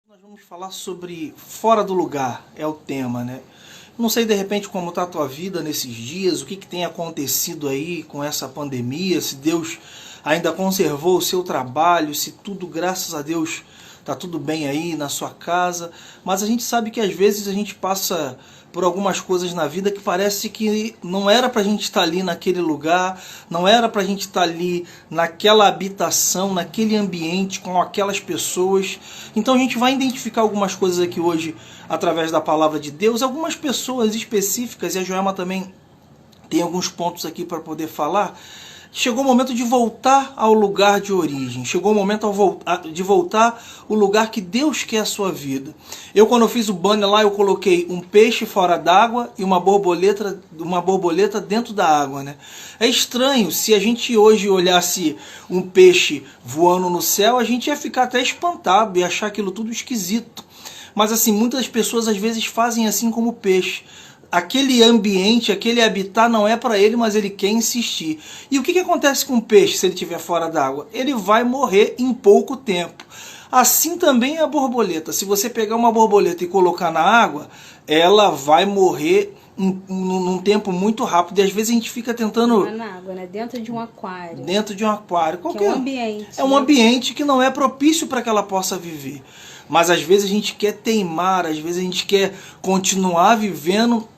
Nós vamos falar sobre fora do lugar, é o tema, né? Não sei de repente como está a tua vida nesses dias, o que tem acontecido aí com essa pandemia, se Deus ainda conservou o seu trabalho, se tudo, graças a Deus, está tudo bem aí na sua casa. Mas a gente sabe que às vezes a gente passa por algumas coisas na vida que parece que não era para a gente estar ali naquele lugar, não era para a gente estar ali naquela habitação, naquele ambiente, com aquelas pessoas. Então a gente vai identificar algumas coisas aqui hoje através da palavra de Deus, algumas pessoas específicas, e a Joelma também tem alguns pontos aqui para poder falar. Chegou o momento de voltar ao lugar de origem. Chegou o momento de voltar ao lugar que Deus quer a sua vida. Eu, quando eu fiz o banner lá, eu coloquei um peixe fora d'água e uma borboleta dentro da água, né? É estranho, se a gente hoje olhasse um peixe voando no céu, a gente ia ficar até espantado e achar aquilo tudo esquisito. Mas assim, muitas pessoas às vezes fazem assim como o peixe. Aquele ambiente, aquele habitat não é para ele, mas ele quer insistir. E o que acontece com o peixe se ele estiver fora d'água? Ele vai morrer em pouco tempo. Assim também é a borboleta. Se você pegar uma borboleta e colocar na água, ela vai morrer num tempo muito rápido. E às vezes a gente fica tentando... Não é na água, né? Dentro de um aquário. Dentro de um aquário. Qualquer... é um ambiente. É um ambiente que não é propício para que ela possa viver. Mas às vezes a gente quer teimar, às vezes a gente quer continuar vivendo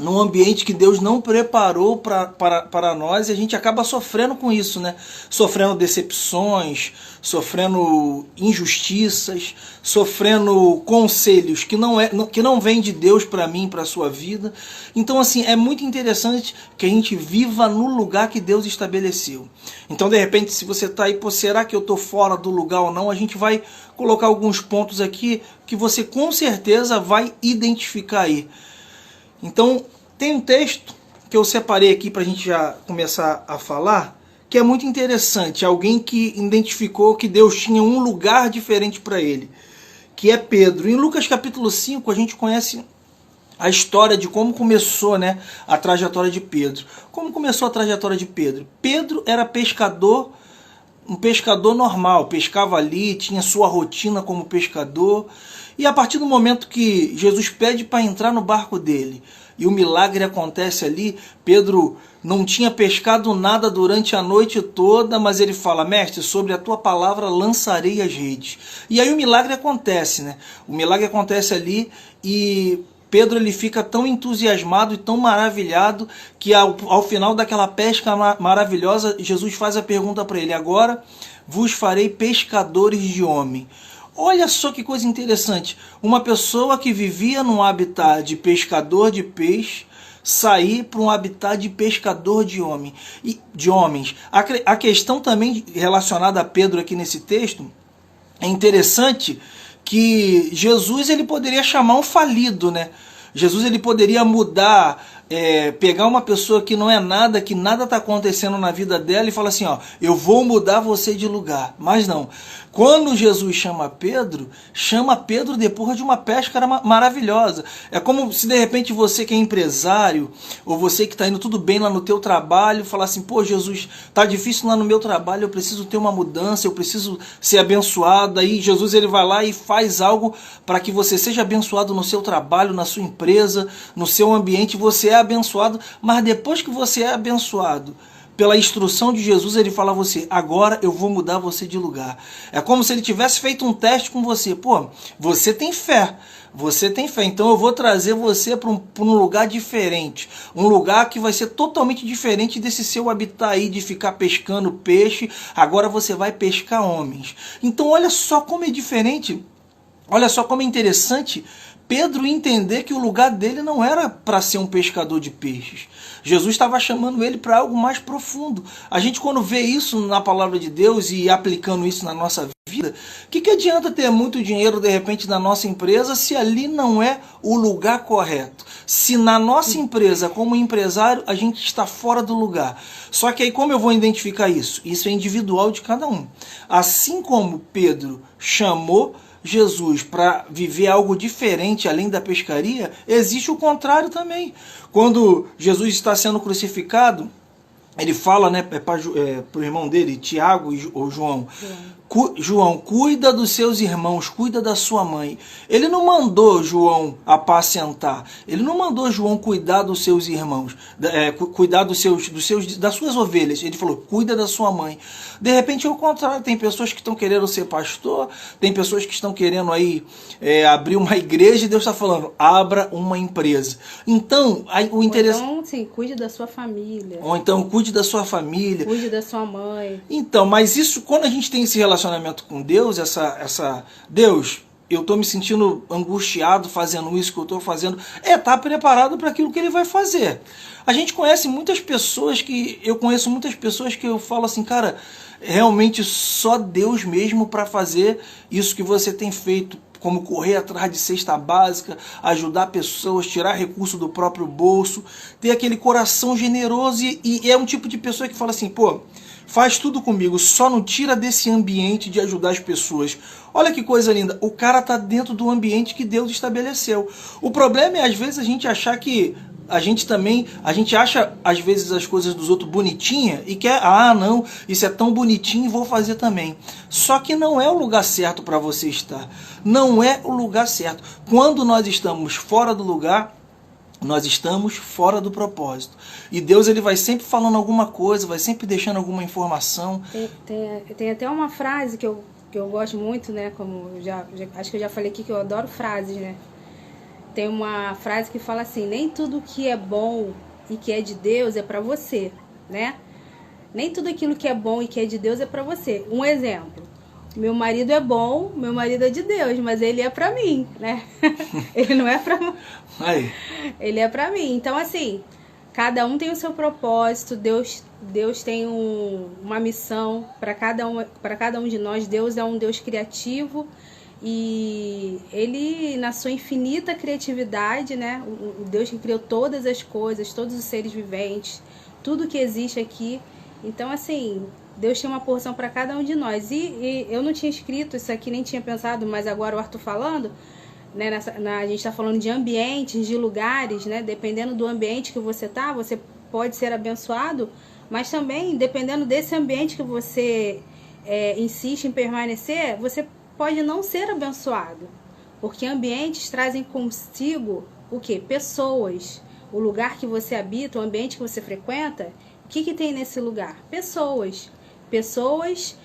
num ambiente que Deus não preparou para nós, e a gente acaba sofrendo com isso, né? Sofrendo decepções, sofrendo injustiças, sofrendo conselhos que não vêm de Deus para mim, para a sua vida. Então, assim, é muito interessante que a gente viva no lugar que Deus estabeleceu. Então, de repente, se você está aí, pô, será que eu estou fora do lugar ou não? A gente vai colocar alguns pontos aqui que você com certeza vai identificar aí. Então, tem um texto que eu separei aqui para a gente já começar a falar, que é muito interessante. Alguém que identificou que Deus tinha um lugar diferente para ele, que é Pedro. Em Lucas capítulo 5, a gente conhece a história de como começou, né, a trajetória de Pedro. Como começou a trajetória de Pedro? Pedro era pescador, um pescador normal, pescava ali, tinha sua rotina como pescador. E a partir do momento que Jesus pede para entrar no barco dele, e o milagre acontece ali, Pedro não tinha pescado nada durante a noite toda, mas ele fala: mestre, sobre a tua palavra lançarei as redes. E aí o milagre acontece, né? O milagre acontece ali e Pedro ele fica tão entusiasmado e tão maravilhado que ao final daquela pesca maravilhosa, Jesus faz a pergunta para ele: agora vos farei pescadores de homem. Olha só que coisa interessante, uma pessoa que vivia num habitat de pescador de peixe, sair para um habitat de pescador de homens. A questão também relacionada a Pedro aqui nesse texto, é interessante que Jesus ele poderia chamar um falido, né? Jesus ele poderia mudar, pegar uma pessoa que não é nada, que nada está acontecendo na vida dela e falar assim, ó, eu vou mudar você de lugar. Mas não. Quando Jesus chama Pedro depois de uma pesca maravilhosa. É como se de repente você que é empresário, ou você que está indo tudo bem lá no teu trabalho, falar assim, pô Jesus, tá difícil lá no meu trabalho, eu preciso ter uma mudança, eu preciso ser abençoado. Aí Jesus ele vai lá e faz algo para que você seja abençoado no seu trabalho, na sua empresa, no seu ambiente, você é abençoado, mas depois que você é abençoado, pela instrução de Jesus, ele fala a você, agora eu vou mudar você de lugar. É como se ele tivesse feito um teste com você. Pô, você tem fé, então eu vou trazer você para um lugar diferente. Um lugar que vai ser totalmente diferente desse seu habitat aí de ficar pescando peixe. Agora você vai pescar homens. Então olha só como é diferente, olha só como é interessante Pedro entender que o lugar dele não era para ser um pescador de peixes. Jesus estava chamando ele para algo mais profundo. A gente quando vê isso na palavra de Deus e aplicando isso na nossa vida, o que adianta ter muito dinheiro de repente na nossa empresa se ali não é o lugar correto? Se na nossa empresa, como empresário, a gente está fora do lugar. Só que aí como eu vou identificar isso? Isso é individual de cada um. Assim como Pedro chamou Jesus para viver algo diferente além da pescaria, existe o contrário também. Quando Jesus está sendo crucificado, ele fala, né, para o irmão dele, Tiago ou João, João, cuida dos seus irmãos, cuida da sua mãe. Ele não mandou João apacentar. Ele não mandou João cuidar dos seus irmãos, cuidar das suas ovelhas. Ele falou, cuida da sua mãe. De repente, ao contrário, tem pessoas que estão querendo ser pastor, tem pessoas que estão querendo aí abrir uma igreja e Deus está falando, abra uma empresa. Então, o interesse... Então, sim, cuide da sua família. Ou então, cuide da sua família. Cuide da sua mãe. Então, mas isso, quando a gente tem esse relacionamento com Deus, Deus, eu estou me sentindo angustiado fazendo isso que eu estou fazendo, tá preparado para aquilo que ele vai fazer. A gente conhece muitas pessoas eu conheço muitas pessoas que eu falo assim, cara, realmente só Deus mesmo para fazer isso que você tem feito, como correr atrás de cesta básica, ajudar pessoas, tirar recurso do próprio bolso, ter aquele coração generoso e é um tipo de pessoa que fala assim, pô, faz tudo comigo, só não tira desse ambiente de ajudar as pessoas. Olha que coisa linda, o cara tá dentro do ambiente que Deus estabeleceu. O problema é às vezes a gente achar que a gente acha às vezes as coisas dos outros bonitinha e quer, não, isso é tão bonitinho, vou fazer também. Só que não é o lugar certo para você estar. Não é o lugar certo. Quando nós estamos fora do lugar, nós estamos fora do propósito. E Deus ele vai sempre falando alguma coisa, vai sempre deixando alguma informação. Tem até uma frase que eu gosto muito, né? Como acho que eu já falei aqui que eu adoro frases, né? Tem uma frase que fala assim, nem tudo que é bom e que é de Deus é para você, né? Nem tudo aquilo que é bom e que é de Deus é para você. Um exemplo, meu marido é bom, meu marido é de Deus, mas ele é para mim, né? Ele não é para... Ele é para mim. Então, assim, cada um tem o seu propósito, Deus tem uma missão para cada um de nós. Deus é um Deus criativo. E ele, na sua infinita criatividade, né, o Deus que criou todas as coisas, todos os seres viventes, tudo que existe aqui. Então, assim, Deus tem uma porção para cada um de nós. E eu não tinha escrito isso aqui, nem tinha pensado, mas agora o Arthur falando, né, a gente está falando de ambientes, de lugares, né, dependendo do ambiente que você está, você pode ser abençoado, mas também, dependendo desse ambiente que você insiste em permanecer, você pode não ser abençoado, porque ambientes trazem consigo o quê? Pessoas. O lugar que você habita, o ambiente que você frequenta, o que tem nesse lugar? Pessoas. Pessoas,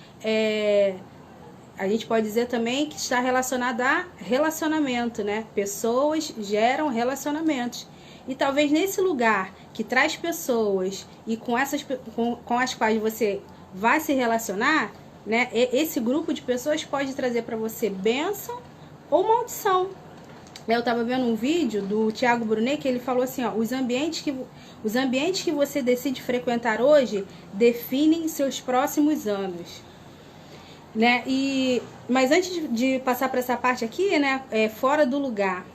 a gente pode dizer também que está relacionado a relacionamento, né? Pessoas geram relacionamentos. E talvez nesse lugar que traz pessoas e com as quais você vai se relacionar, né? Esse grupo de pessoas pode trazer para você bênção ou maldição. Eu estava vendo um vídeo do Tiago Brunet que ele falou assim, os ambientes que você decide frequentar hoje definem seus próximos anos, né? Mas antes de passar para essa parte aqui, né, fora do lugar,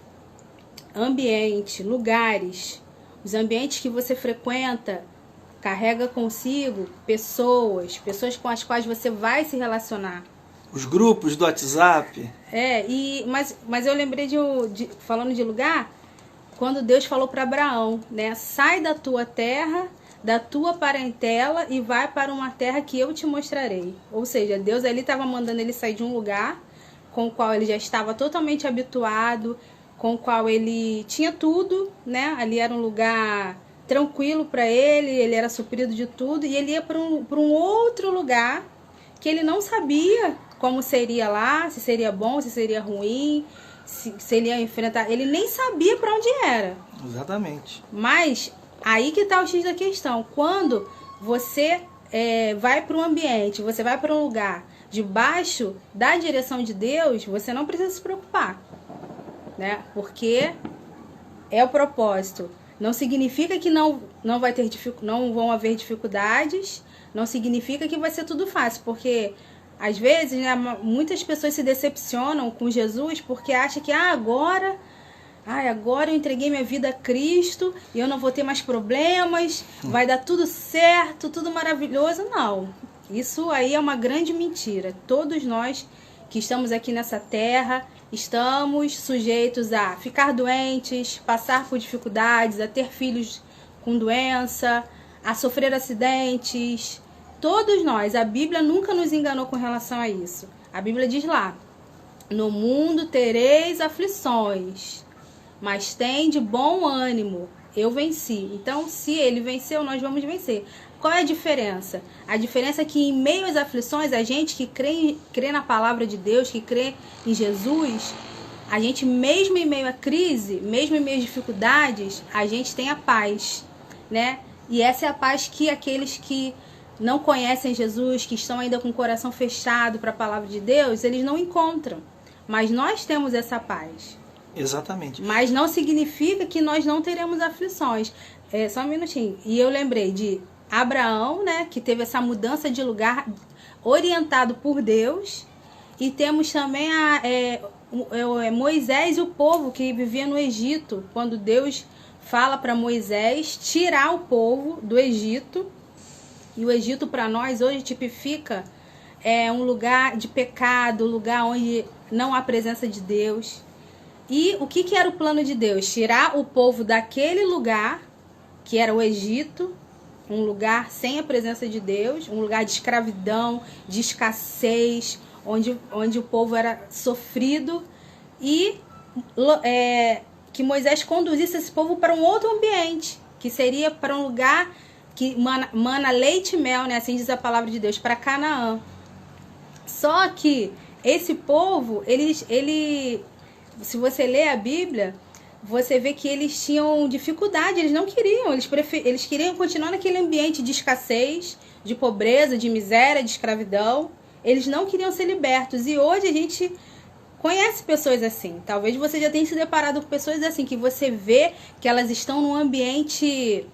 ambiente, lugares, os ambientes que você frequenta carrega consigo pessoas com as quais você vai se relacionar. Os grupos do WhatsApp. Mas eu lembrei falando de lugar, quando Deus falou para Abraão, né? Sai da tua terra, da tua parentela e vai para uma terra que eu te mostrarei. Ou seja, Deus ali estava mandando ele sair de um lugar com o qual ele já estava totalmente habituado, com o qual ele tinha tudo, né? Ali era um lugar tranquilo para ele era suprido de tudo, e ele ia para um outro lugar que ele não sabia como seria lá, se seria bom, se seria ruim, se ele ia enfrentar, ele nem sabia para onde era. Exatamente. Mas aí que está o X da questão, quando você vai para um ambiente, você vai para um lugar debaixo da direção de Deus, você não precisa se preocupar, né? Porque é o propósito. Não significa que não vão haver dificuldades, não significa que vai ser tudo fácil, porque às vezes, né, muitas pessoas se decepcionam com Jesus porque acham que agora eu entreguei minha vida a Cristo e eu não vou ter mais problemas, vai dar tudo certo, tudo maravilhoso. Não, isso aí é uma grande mentira. Todos nós que estamos aqui nessa terra estamos sujeitos a ficar doentes, passar por dificuldades, a ter filhos com doença, a sofrer acidentes, Todos nós, a Bíblia nunca nos enganou com relação a isso. A Bíblia diz lá: no mundo tereis aflições, mas tem de bom ânimo, eu venci. Então, se ele venceu, nós vamos vencer. Qual é a diferença? A diferença é que em meio às aflições, a gente que crê na palavra de Deus, que crê em Jesus, a gente mesmo em meio à crise, mesmo em meio às dificuldades, a gente tem a paz, né? E essa é a paz que aqueles que não conhecem Jesus, que estão ainda com o coração fechado para a palavra de Deus, eles não encontram. Mas nós temos essa paz. Exatamente. Mas não significa que nós não teremos aflições. Só um minutinho. E eu lembrei de Abraão, né, que teve essa mudança de lugar orientado por Deus. E temos também Moisés e o povo que vivia no Egito, quando Deus fala para Moisés tirar o povo do Egito. E o Egito para nós hoje tipifica um lugar de pecado, um lugar onde não há presença de Deus. E o que era o plano de Deus? Tirar o povo daquele lugar, que era o Egito, um lugar sem a presença de Deus, um lugar de escravidão, de escassez, onde o povo era sofrido, e que Moisés conduzisse esse povo para um outro ambiente, que seria para um lugar que mana leite e mel, né? Assim diz a palavra de Deus, para Canaã. Só que esse povo, se você ler a Bíblia, você vê que eles tinham dificuldade, eles não queriam, eles queriam continuar naquele ambiente de escassez, de pobreza, de miséria, de escravidão. Eles não queriam ser libertos. E hoje a gente conhece pessoas assim. Talvez você já tenha se deparado com pessoas assim, que você vê que elas estão num ambiente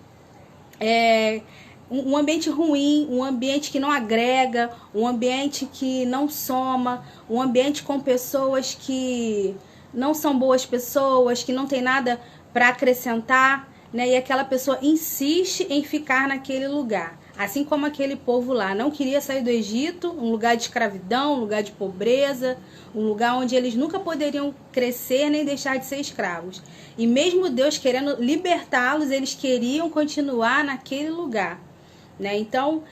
um ambiente ruim, um ambiente que não agrega, um ambiente que não soma, um ambiente com pessoas que não são boas pessoas, que não tem nada para acrescentar, né? E aquela pessoa insiste em ficar naquele lugar. Assim como aquele povo lá não queria sair do Egito, um lugar de escravidão, um lugar de pobreza, um lugar onde eles nunca poderiam crescer nem deixar de ser escravos. E mesmo Deus querendo libertá-los, eles queriam continuar naquele lugar, né? Então,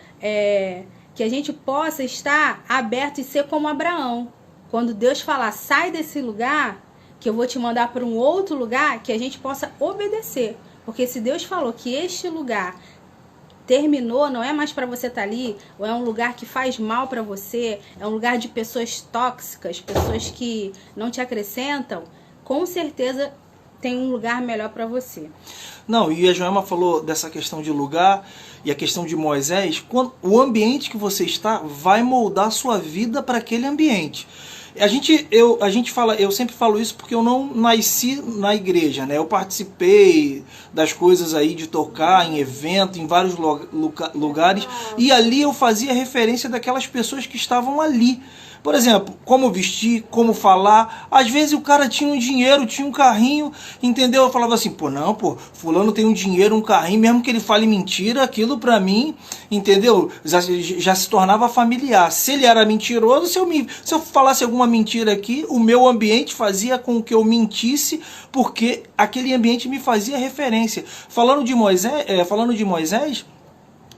que a gente possa estar aberto e ser como Abraão. Quando Deus falar, sai desse lugar, que eu vou te mandar para um outro lugar, que a gente possa obedecer. Porque se Deus falou que este lugar terminou, não é mais para você estar ali, ou é um lugar que faz mal para você, é um lugar de pessoas tóxicas, pessoas que não te acrescentam, com certeza tem um lugar melhor para você. Não, e a Joelma falou dessa questão de lugar e a questão de Moisés. O ambiente que você está vai moldar a sua vida para aquele ambiente. Eu sempre falo isso porque eu não nasci na igreja, né? Eu participei das coisas aí de tocar em evento, em vários lugares, e ali eu fazia referência daquelas pessoas que estavam ali. Por exemplo, como vestir, como falar. Às vezes o cara tinha um dinheiro, tinha um carrinho, entendeu? Eu falava assim, fulano tem um dinheiro, um carrinho, mesmo que ele fale mentira, aquilo pra mim, entendeu? Já se tornava familiar. Se ele era mentiroso, se eu falasse alguma mentira aqui, o meu ambiente fazia com que eu mentisse, porque aquele ambiente me fazia referência. Falando de Moisés,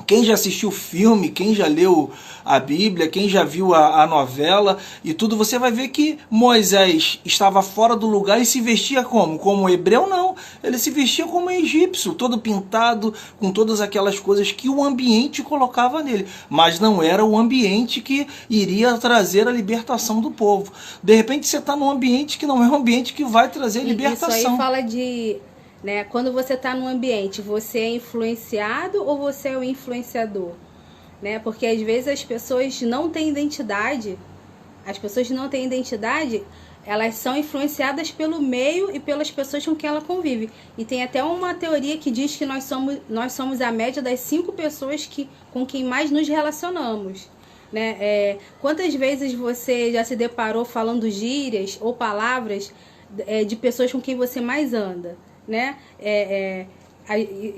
quem já assistiu o filme, quem já leu a Bíblia, quem já viu a novela e tudo, você vai ver que Moisés estava fora do lugar e se vestia como? Como hebreu, não. Ele se vestia como egípcio, todo pintado, com todas aquelas coisas que o ambiente colocava nele. Mas não era o ambiente que iria trazer a libertação do povo. De repente você está num ambiente que não é um ambiente que vai trazer libertação. Isso aí fala de... Né? Quando você está num ambiente, você é influenciado ou você é o influenciador? Né? Porque às vezes as pessoas não têm identidade. As pessoas que não têm identidade, elas são influenciadas pelo meio e pelas pessoas com quem ela convive. E tem até uma teoria que diz que nós somos a média das 5 pessoas com quem mais nos relacionamos. Né? Quantas vezes você já se deparou falando gírias ou palavras de pessoas com quem você mais anda? Né?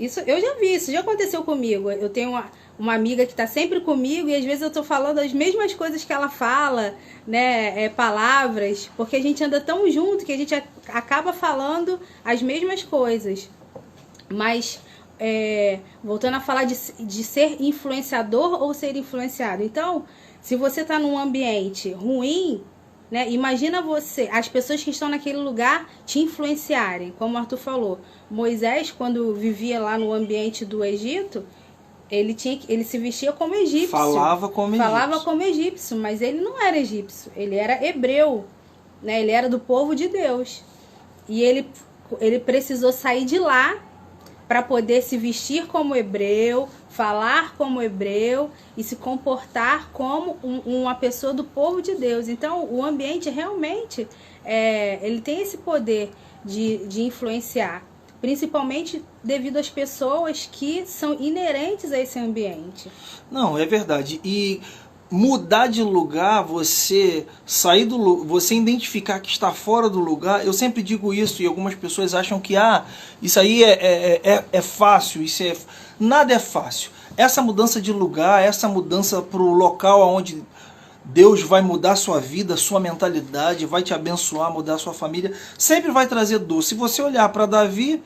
Isso, eu já vi, isso já aconteceu comigo. Eu tenho uma amiga que está sempre comigo e às vezes eu estou falando as mesmas coisas que ela fala, né? Palavras, porque a gente anda tão junto que a gente acaba falando as mesmas coisas. Mas voltando a falar de ser influenciador ou ser influenciado. Então, se você está num ambiente ruim, né, imagina as pessoas que estão naquele lugar te influenciarem. Como o Arthur falou, Moisés, quando vivia lá no ambiente do Egito, ele se vestia como egípcio. Falava como egípcio, mas ele não era egípcio, ele era hebreu, né? Ele era do povo de Deus. E ele precisou sair de lá para poder se vestir como hebreu, falar como hebreu e se comportar como uma pessoa do povo de Deus. Então, o ambiente realmente, ele tem esse poder de influenciar, principalmente devido às pessoas que são inerentes a esse ambiente. Não, é verdade. E mudar de lugar, você identificar que está fora do lugar, eu sempre digo isso e algumas pessoas acham que isso aí é fácil, nada é fácil. Essa mudança de lugar, essa mudança para o local onde Deus vai mudar a sua vida, sua mentalidade, vai te abençoar, mudar a sua família, sempre vai trazer dor. Se você olhar para Davi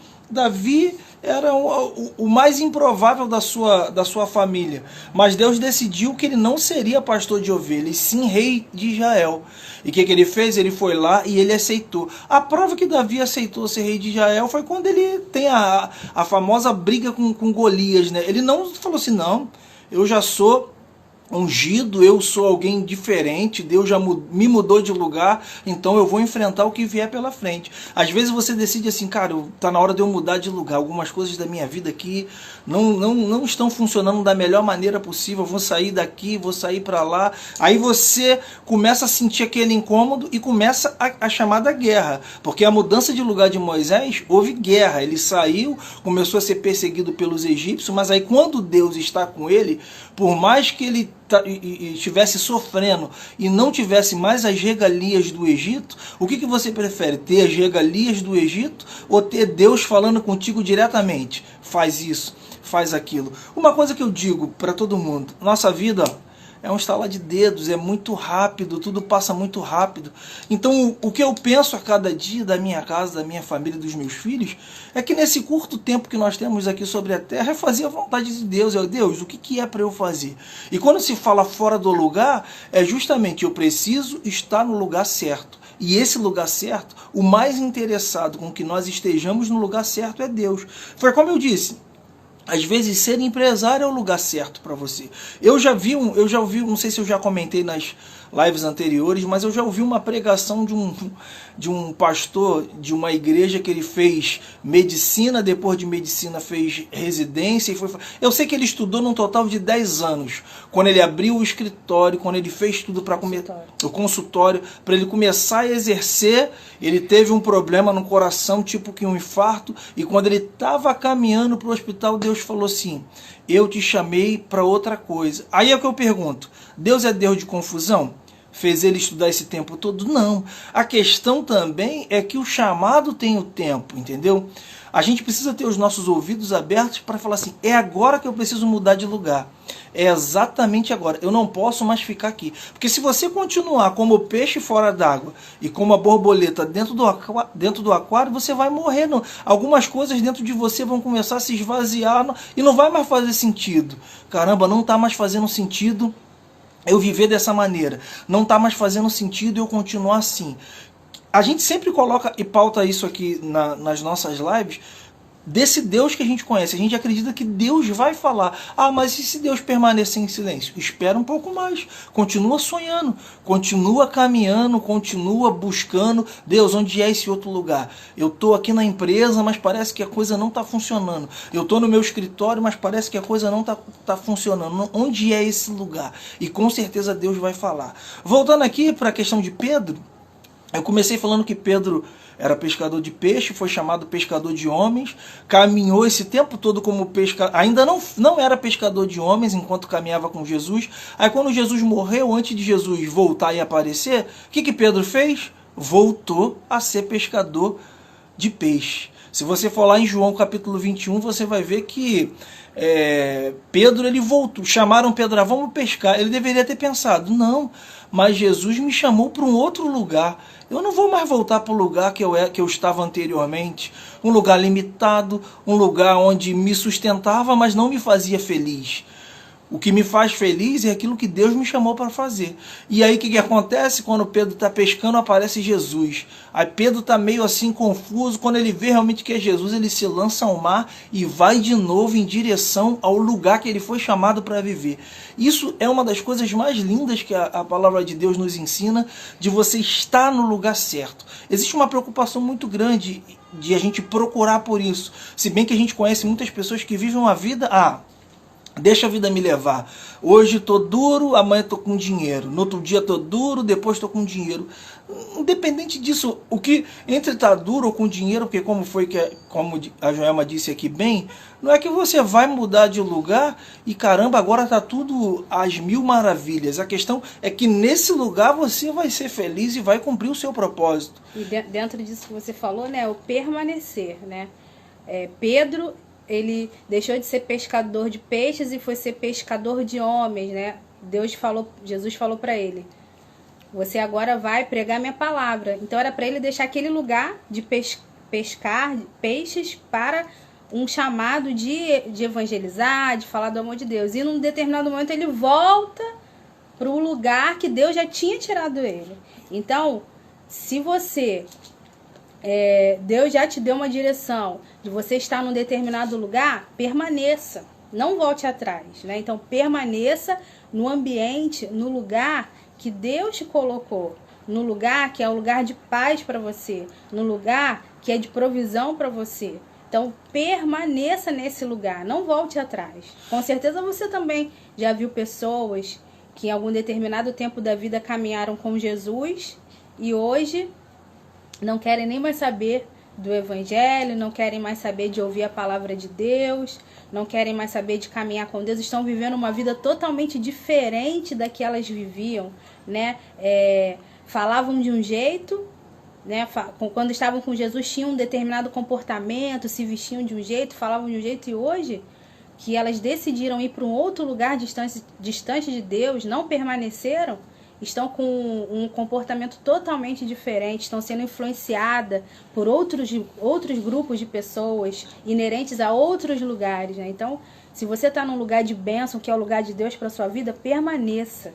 era o mais improvável da sua família. Mas Deus decidiu que ele não seria pastor de ovelhas, sim rei de Israel. E o que ele fez? Ele foi lá e ele aceitou. A prova que Davi aceitou ser rei de Israel foi quando ele tem a famosa briga com Golias, né? Ele não falou assim, não, eu já sou ungido, eu sou alguém diferente, Deus já me mudou de lugar, então eu vou enfrentar o que vier pela frente. Às vezes você decide assim, cara, tá na hora de eu mudar de lugar, algumas coisas da minha vida aqui não estão funcionando da melhor maneira possível, eu vou sair daqui, vou sair para lá. Aí você começa a sentir aquele incômodo e começa a chamada guerra, porque a mudança de lugar de Moisés, houve guerra, ele saiu, começou a ser perseguido pelos egípcios, mas aí quando Deus está com ele, por mais que ele estivesse sofrendo e não tivesse mais as regalias do Egito, o que você prefere? Ter as regalias do Egito ou ter Deus falando contigo diretamente? Faz isso, faz aquilo. Uma coisa que eu digo para todo mundo, nossa vida é um estalar de dedos, é muito rápido, tudo passa muito rápido. Então o que eu penso a cada dia da minha casa, da minha família, dos meus filhos, é que nesse curto tempo que nós temos aqui sobre a terra, é fazer a vontade de Deus. Deus, o que é para eu fazer? E quando se fala fora do lugar, é justamente eu preciso estar no lugar certo. E esse lugar certo, o mais interessado com que nós estejamos no lugar certo é Deus. Foi como eu disse, às vezes ser empresário é o lugar certo para você. Eu já ouvi, não sei se eu já comentei nas lives anteriores, mas eu já ouvi uma pregação de um pastor de uma igreja que ele fez medicina, depois de medicina fez residência. Eu sei que ele estudou num total de 10 anos. Quando ele abriu o escritório, quando ele fez tudo para o consultório, para ele começar a exercer, ele teve um problema no coração, tipo que um infarto, e quando ele estava caminhando para o hospital, Deus falou assim, eu te chamei para outra coisa. Aí é o que eu pergunto, Deus é Deus de confusão? Fez ele estudar esse tempo todo? Não. A questão também é que o chamado tem o tempo, entendeu? A gente precisa ter os nossos ouvidos abertos para falar assim, é agora que eu preciso mudar de lugar. É exatamente agora. Eu não posso mais ficar aqui. Porque se você continuar como o peixe fora d'água e como a borboleta dentro do aquário, você vai morrer. Não. Algumas coisas dentro de você vão começar a se esvaziar e não vai mais fazer sentido. Caramba, não está mais fazendo sentido eu viver dessa maneira. Não está mais fazendo sentido eu continuar assim. A gente sempre coloca e pauta isso aqui nas nossas lives, desse Deus que a gente conhece. A gente acredita que Deus vai falar. Mas e se Deus permanecer em silêncio? Espera um pouco mais. Continua sonhando. Continua caminhando. Continua buscando. Deus, onde é esse outro lugar? Eu estou aqui na empresa, mas parece que a coisa não está funcionando. Eu estou no meu escritório, mas parece que a coisa não está funcionando. Onde é esse lugar? E com certeza Deus vai falar. Voltando aqui para a questão de Pedro, eu comecei falando que Pedro era pescador de peixe, foi chamado pescador de homens, caminhou esse tempo todo como pescador, ainda não era pescador de homens enquanto caminhava com Jesus. Aí quando Jesus morreu, antes de Jesus voltar e aparecer, o que Pedro fez? Voltou a ser pescador de peixe. Se você for lá em João capítulo 21, você vai ver que Pedro ele voltou, chamaram Pedro, vamos pescar. Ele deveria ter pensado, não, mas Jesus me chamou para um outro lugar. Eu não vou mais voltar para o lugar que eu estava anteriormente, um lugar limitado, um lugar onde me sustentava, mas não me fazia feliz. O que me faz feliz é aquilo que Deus me chamou para fazer. E aí o que acontece? Quando Pedro está pescando, aparece Jesus. Aí Pedro está meio assim confuso. Quando ele vê realmente que é Jesus, ele se lança ao mar e vai de novo em direção ao lugar que ele foi chamado para viver. Isso é uma das coisas mais lindas que a palavra de Deus nos ensina, de você estar no lugar certo. Existe uma preocupação muito grande de a gente procurar por isso. Se bem que a gente conhece muitas pessoas que vivem uma vida... deixa a vida me levar. Hoje estou duro, amanhã estou com dinheiro. No outro dia estou duro, depois estou com dinheiro. Independente disso, o que entre estar duro ou com dinheiro, porque como a Joelma disse aqui bem, não é que você vai mudar de lugar e caramba, agora está tudo às mil maravilhas. A questão é que nesse lugar você vai ser feliz e vai cumprir o seu propósito. E dentro disso que você falou, né, o permanecer, né? Pedro, ele deixou de ser pescador de peixes e foi ser pescador de homens, né? Jesus falou para ele: você agora vai pregar minha palavra. Então era para ele deixar aquele lugar de pescar peixes para um chamado de evangelizar, de falar do amor de Deus. E num determinado momento ele volta para o lugar que Deus já tinha tirado ele. Então, se você... Deus já te deu uma direção de você estar num determinado lugar, permaneça, não volte atrás, né? Então permaneça no ambiente, no lugar que Deus te colocou, no lugar que é o lugar de paz para você, no lugar que é de provisão para você. Então permaneça nesse lugar, não volte atrás. Com certeza você também já viu pessoas que em algum determinado tempo da vida caminharam com Jesus e hoje não querem nem mais saber do Evangelho, não querem mais saber de ouvir a palavra de Deus, não querem mais saber de caminhar com Deus, estão vivendo uma vida totalmente diferente da que elas viviam, né? Falavam de um jeito, né? Quando estavam com Jesus tinham um determinado comportamento, se vestiam de um jeito, falavam de um jeito, e hoje que elas decidiram ir para um outro lugar distante de Deus, não permaneceram, estão com um comportamento totalmente diferente, estão sendo influenciadas por outros grupos de pessoas inerentes a outros lugares, né? Então, se você está num lugar de bênção, que é o lugar de Deus para a sua vida, permaneça,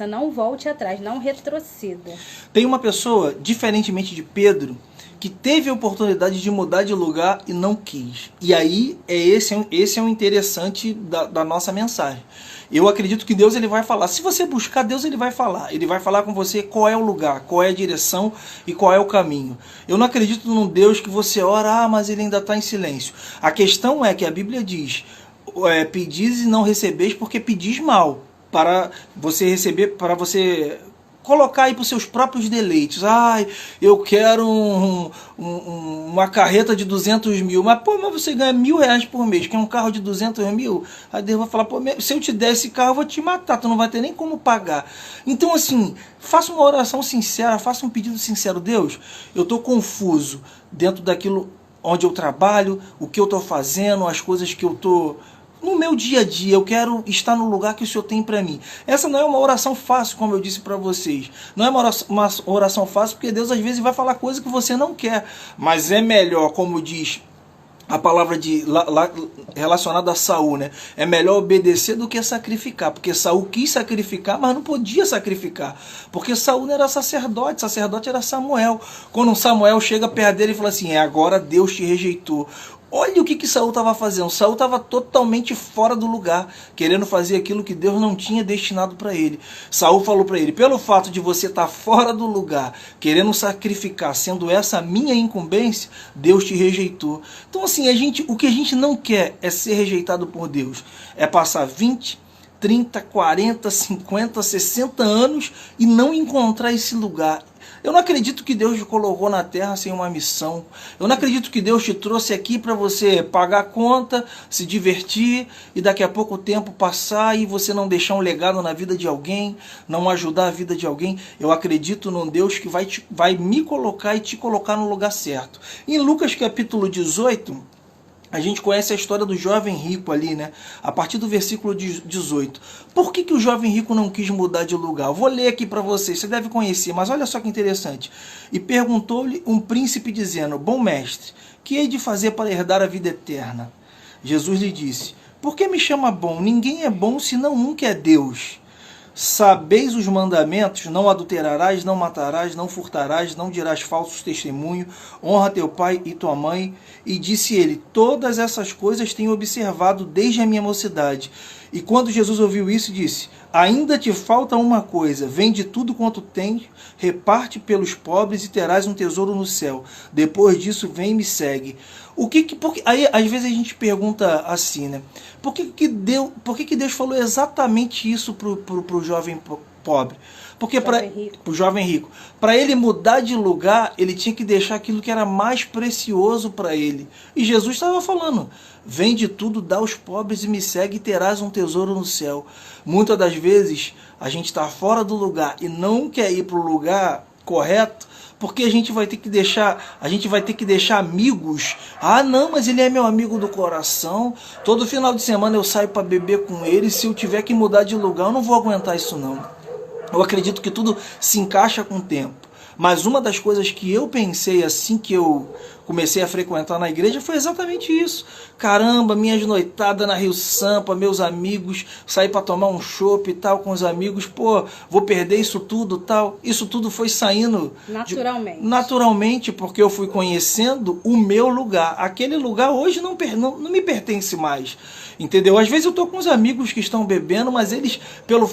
não volte atrás, não retroceda. Tem uma pessoa, diferentemente de Pedro, que teve a oportunidade de mudar de lugar e não quis. E aí, esse é o interessante da nossa mensagem. Eu acredito que Deus ele vai falar. Se você buscar, Deus ele vai falar. Ele vai falar com você qual é o lugar, qual é a direção e qual é o caminho. Eu não acredito num Deus que você ora, mas ele ainda está em silêncio. A questão é que a Bíblia diz, pedis e não recebeis porque pedis mal. Para você receber, para você colocar aí para os seus próprios deleites. Eu quero uma carreta de 200 mil. Mas você ganha R$1.000 por mês, que é um carro de 200 mil. Aí Deus vai falar, se eu te der esse carro, eu vou te matar. Tu não vai ter nem como pagar. Então, assim, faça uma oração sincera, faça um pedido sincero. Deus, eu estou confuso dentro daquilo onde eu trabalho, o que eu estou fazendo, as coisas que eu estou... No meu dia a dia, eu quero estar no lugar que o Senhor tem para mim. Essa não é uma oração fácil, como eu disse para vocês. Não é uma oração fácil, porque Deus às vezes vai falar coisa que você não quer. Mas é melhor, como diz a palavra relacionada a Saul, né? É melhor obedecer do que sacrificar. Porque Saul quis sacrificar, mas não podia sacrificar. Porque Saul não era sacerdote era Samuel. Quando Samuel chega perto dele e fala assim, agora Deus te rejeitou. Olha o que Saul estava fazendo. Saul estava totalmente fora do lugar, querendo fazer aquilo que Deus não tinha destinado para ele. Saul falou para ele, pelo fato de você estar fora do lugar, querendo sacrificar, sendo essa a minha incumbência, Deus te rejeitou. Então assim, o que a gente não quer é ser rejeitado por Deus. É passar 20, 30, 40, 50, 60 anos e não encontrar esse lugar. Eu não acredito que Deus te colocou na terra sem uma missão. Eu não acredito que Deus te trouxe aqui para você pagar a conta, se divertir e daqui a pouco tempo passar e você não deixar um legado na vida de alguém, não ajudar a vida de alguém. Eu acredito num Deus que vai me colocar e te colocar no lugar certo. Em Lucas capítulo 18, A gente conhece a história do jovem rico ali, né? A partir do versículo 18. Por que o jovem rico não quis mudar de lugar? Eu vou ler aqui para vocês, você deve conhecer, mas olha só que interessante. E perguntou-lhe um príncipe dizendo: bom mestre, que hei de fazer para herdar a vida eterna? Jesus lhe disse: por que me chama bom? Ninguém é bom senão um que é Deus. Sabeis os mandamentos: não adulterarás, não matarás, não furtarás, não dirás falsos testemunho, honra teu pai e tua mãe. E disse ele: todas essas coisas tenho observado desde a minha mocidade. E quando Jesus ouviu isso, disse: ainda te falta uma coisa, vende tudo quanto tens, reparte pelos pobres e terás um tesouro no céu. Depois disso, vem e me segue. Porque, aí, às vezes a gente pergunta assim, né? Por que Deus falou exatamente isso pro jovem pobre? Porque para o jovem rico, para ele mudar de lugar, ele tinha que deixar aquilo que era mais precioso para ele. E Jesus estava falando: vende tudo, dá aos pobres e me segue e terás um tesouro no céu. Muitas das vezes a gente está fora do lugar e não quer ir para o lugar correto, porque a gente vai ter que deixar amigos. Ah, não, mas ele é meu amigo do coração. Todo final de semana eu saio para beber com ele. Se eu tiver que mudar de lugar, eu não vou aguentar isso não. Eu acredito que tudo se encaixa com o tempo. Mas uma das coisas que eu pensei assim que eu comecei a frequentar na igreja foi exatamente isso. Caramba, minhas noitadas na Rio Sampa, meus amigos, sair para tomar um chopp e tal com os amigos, pô, vou perder isso tudo tal. Isso tudo foi saindo naturalmente, porque eu fui conhecendo o meu lugar. Aquele lugar hoje não me pertence mais. Entendeu? Às vezes eu tô com uns amigos que estão bebendo, mas eles,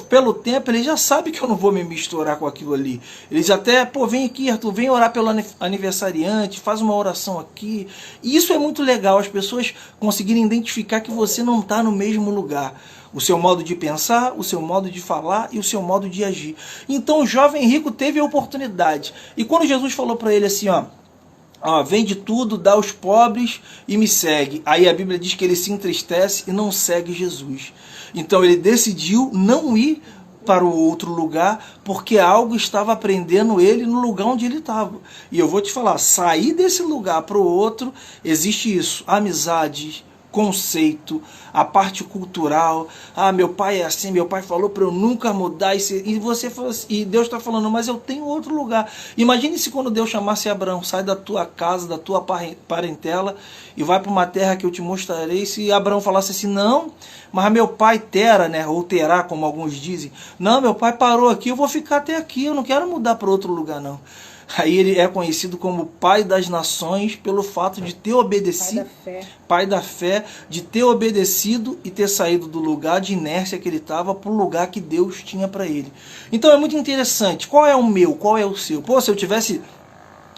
pelo tempo, eles já sabem que eu não vou me misturar com aquilo ali. Eles até, pô, vem aqui, Arthur, vem orar pelo aniversariante, faz uma oração aqui. E isso é muito legal, as pessoas conseguirem identificar que você não está no mesmo lugar. O seu modo de pensar, o seu modo de falar e o seu modo de agir. Então o jovem rico teve a oportunidade. E quando Jesus falou para ele assim, ó, vende tudo, dá aos pobres e me segue. Aí a Bíblia diz que ele se entristece e não segue Jesus. Então ele decidiu não ir para o outro lugar, porque algo estava prendendo ele no lugar onde ele estava. E eu vou te falar, sair desse lugar para o outro, existe isso, amizade, conceito, a parte cultural. Ah, meu pai é assim, meu pai falou para eu nunca mudar. E você falou assim, e Deus está falando, mas eu tenho outro lugar. Imagine se quando Deus chamasse Abraão, sai da tua casa, da tua parentela e vai para uma terra que eu te mostrarei. Se Abraão falasse assim, não, mas meu pai Tera, né, ou Terá, como alguns dizem, não, meu pai parou aqui, eu vou ficar até aqui, eu não quero mudar para outro lugar não. Aí ele é conhecido como pai das nações pelo fato de ter obedecido, pai da fé, de ter obedecido e ter saído do lugar de inércia que ele estava para o lugar que Deus tinha para ele. Então é muito interessante, qual é o meu, qual é o seu? Pô, se eu tivesse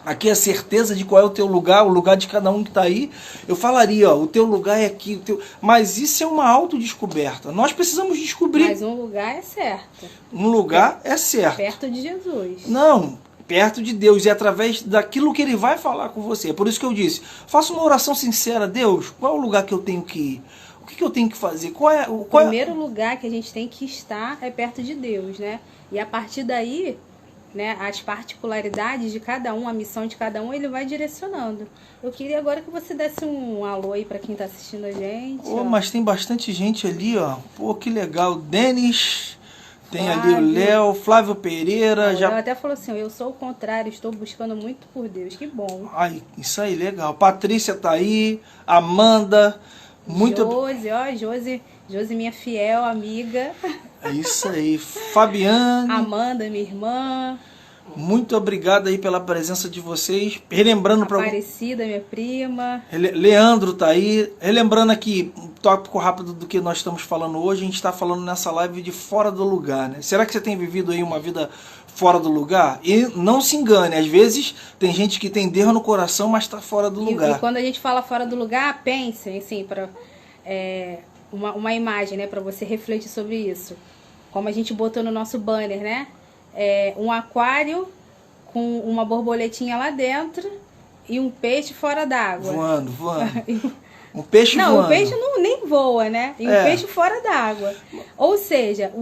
aqui a certeza de qual é o teu lugar, o lugar de cada um que está aí, eu falaria, ó, o teu lugar é aqui, mas isso é uma autodescoberta. Nós precisamos descobrir. Mas um lugar é certo. Um lugar é certo. Perto de Jesus. Não, perto de Deus e através daquilo que Ele vai falar com você. É por isso que eu disse, faça uma oração sincera. Deus, qual é o lugar que eu tenho que ir? O que eu tenho que fazer? O primeiro lugar que a gente tem que estar é perto de Deus, né? E a partir daí, né, as particularidades de cada um, a missão de cada um, ele vai direcionando. Eu queria agora que você desse um alô aí para quem está assistindo a gente. Mas tem bastante gente ali, ó. Pô, que legal. Denis, tem ali o Léo, Flávio Pereira. O Léo até falou assim, eu sou o contrário, estou buscando muito por Deus. Que bom. Ai, isso aí, legal. Patrícia tá aí, Amanda. Josi, minha fiel amiga. É isso aí. Fabiane. Amanda, minha irmã. Muito obrigado aí pela presença de vocês. Relembrando para Aparecida, minha prima. Leandro tá aí. Relembrando aqui um tópico rápido do que nós estamos falando hoje. A gente está falando nessa live de fora do lugar, né? Será que você tem vivido aí uma vida fora do lugar? E não se engane, às vezes tem gente que tem Deus no coração, mas está fora do lugar. E quando a gente fala fora do lugar, pense assim, para uma imagem, né, para você refletir sobre isso. Como a gente botou no nosso banner, né? Um aquário com uma borboletinha lá dentro e um peixe fora d'água. Voando. Um peixe voando. Não, o peixe nem voa, né? E um peixe fora d'água. Ou seja,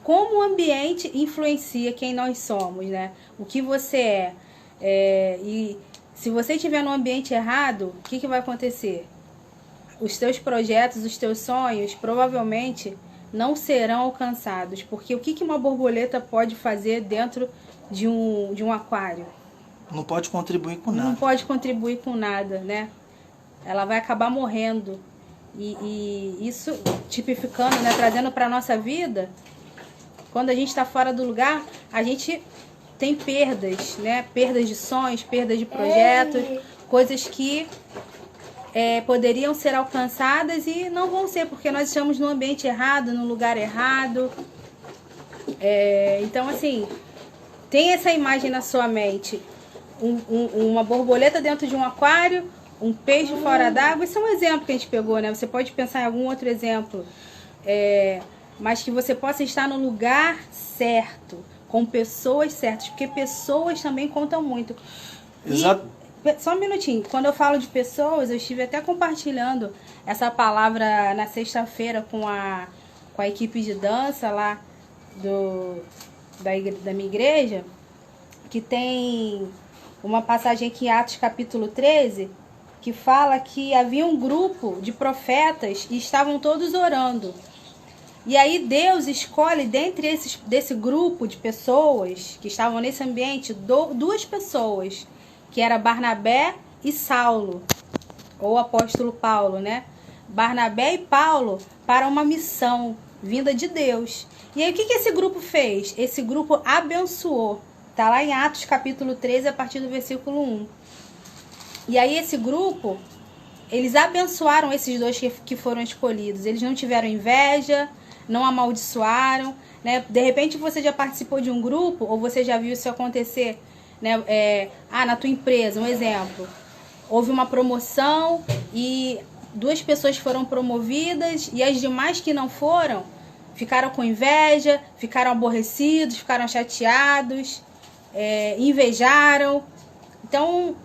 como o ambiente influencia quem nós somos, né? O que você é. E se você estiver no ambiente errado, o que vai acontecer? os teus projetos, os teus sonhos, provavelmente não serão alcançados. Porque o que uma borboleta pode fazer dentro de um aquário? Não pode contribuir com nada. Não pode contribuir com nada, né? Ela vai acabar morrendo. E isso, tipificando, né, trazendo para a nossa vida, quando a gente está fora do lugar, a gente tem perdas, né? Perdas de sonhos, perdas de projetos, coisas que poderiam ser alcançadas e não vão ser, porque nós estamos no ambiente errado, no lugar errado. Então, assim, tem essa imagem na sua mente. Uma borboleta dentro de um aquário, um peixe fora d'água. Isso é um exemplo que a gente pegou, né? Você pode pensar em algum outro exemplo. Mas que você possa estar no lugar certo, com pessoas certas, porque pessoas também contam muito. Exato. Só um minutinho, quando eu falo de pessoas, eu estive até compartilhando essa palavra na sexta-feira com a equipe de dança lá da minha igreja, que tem uma passagem aqui em Atos capítulo 13, que fala que havia um grupo de profetas e estavam todos orando. E aí Deus escolhe desse grupo de pessoas que estavam nesse ambiente, duas pessoas, que era Barnabé e Saulo, ou apóstolo Paulo, né? Barnabé e Paulo para uma missão vinda de Deus. E aí o que esse grupo fez? Esse grupo abençoou. Está lá em Atos capítulo 13, a partir do versículo 1. E aí esse grupo, eles abençoaram esses dois que foram escolhidos. Eles não tiveram inveja, não amaldiçoaram, né? De repente você já participou de um grupo, ou você já viu isso acontecer, né? Na tua empresa, um exemplo. Houve uma promoção e duas pessoas foram promovidas e as demais que não foram ficaram com inveja, ficaram aborrecidos, ficaram chateados, invejaram. Então,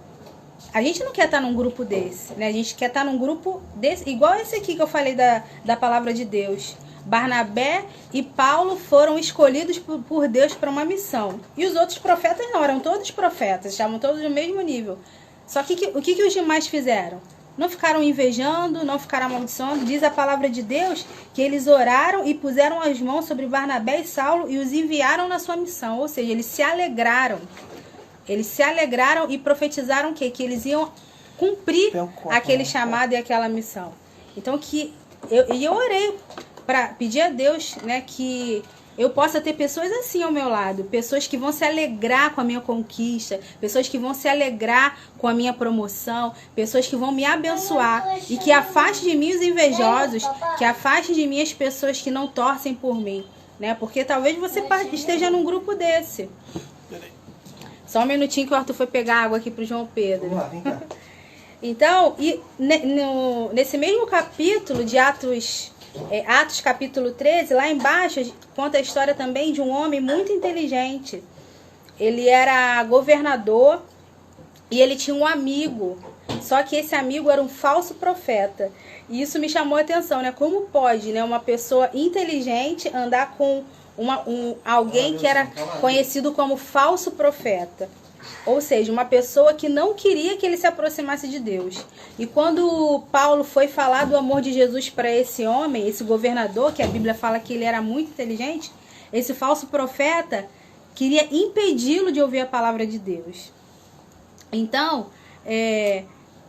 a gente não quer estar num grupo desse, né? A gente quer estar num grupo desse, igual esse aqui que eu falei da palavra de Deus. Barnabé e Paulo foram escolhidos por Deus para uma missão. E os outros profetas não, eram todos profetas, estavam todos no mesmo nível. Só que o que os demais fizeram? Não ficaram invejando, não ficaram amaldiçoando. Diz a palavra de Deus que eles oraram e puseram as mãos sobre Barnabé e Saulo e os enviaram na sua missão. Ou seja, eles se alegraram. Eles se alegraram e profetizaram que eles iam cumprir aquele chamado e aquela missão. Então, eu orei para pedir a Deus, né, que eu possa ter pessoas assim ao meu lado, pessoas que vão se alegrar com a minha conquista, pessoas que vão se alegrar com a minha promoção, pessoas que vão me abençoar e que afaste de mim os invejosos, que afaste de mim as pessoas que não torcem por mim, né? Porque talvez você esteja num grupo desse. Só um minutinho que o Arthur foi pegar água aqui pro João Pedro. Vamos lá, vem cá. Então, nesse mesmo capítulo de Atos capítulo 13, lá embaixo, conta a história também de um homem muito inteligente. Ele era governador e ele tinha um amigo, só que esse amigo era um falso profeta. E isso me chamou a atenção, né? Como pode, né, uma pessoa inteligente andar com alguém que era conhecido como falso profeta? Ou seja, uma pessoa que não queria que ele se aproximasse de Deus. E quando Paulo foi falar do amor de Jesus para esse homem, esse governador, que a Bíblia fala que ele era muito inteligente, esse falso profeta queria impedi-lo de ouvir a palavra de Deus. Então,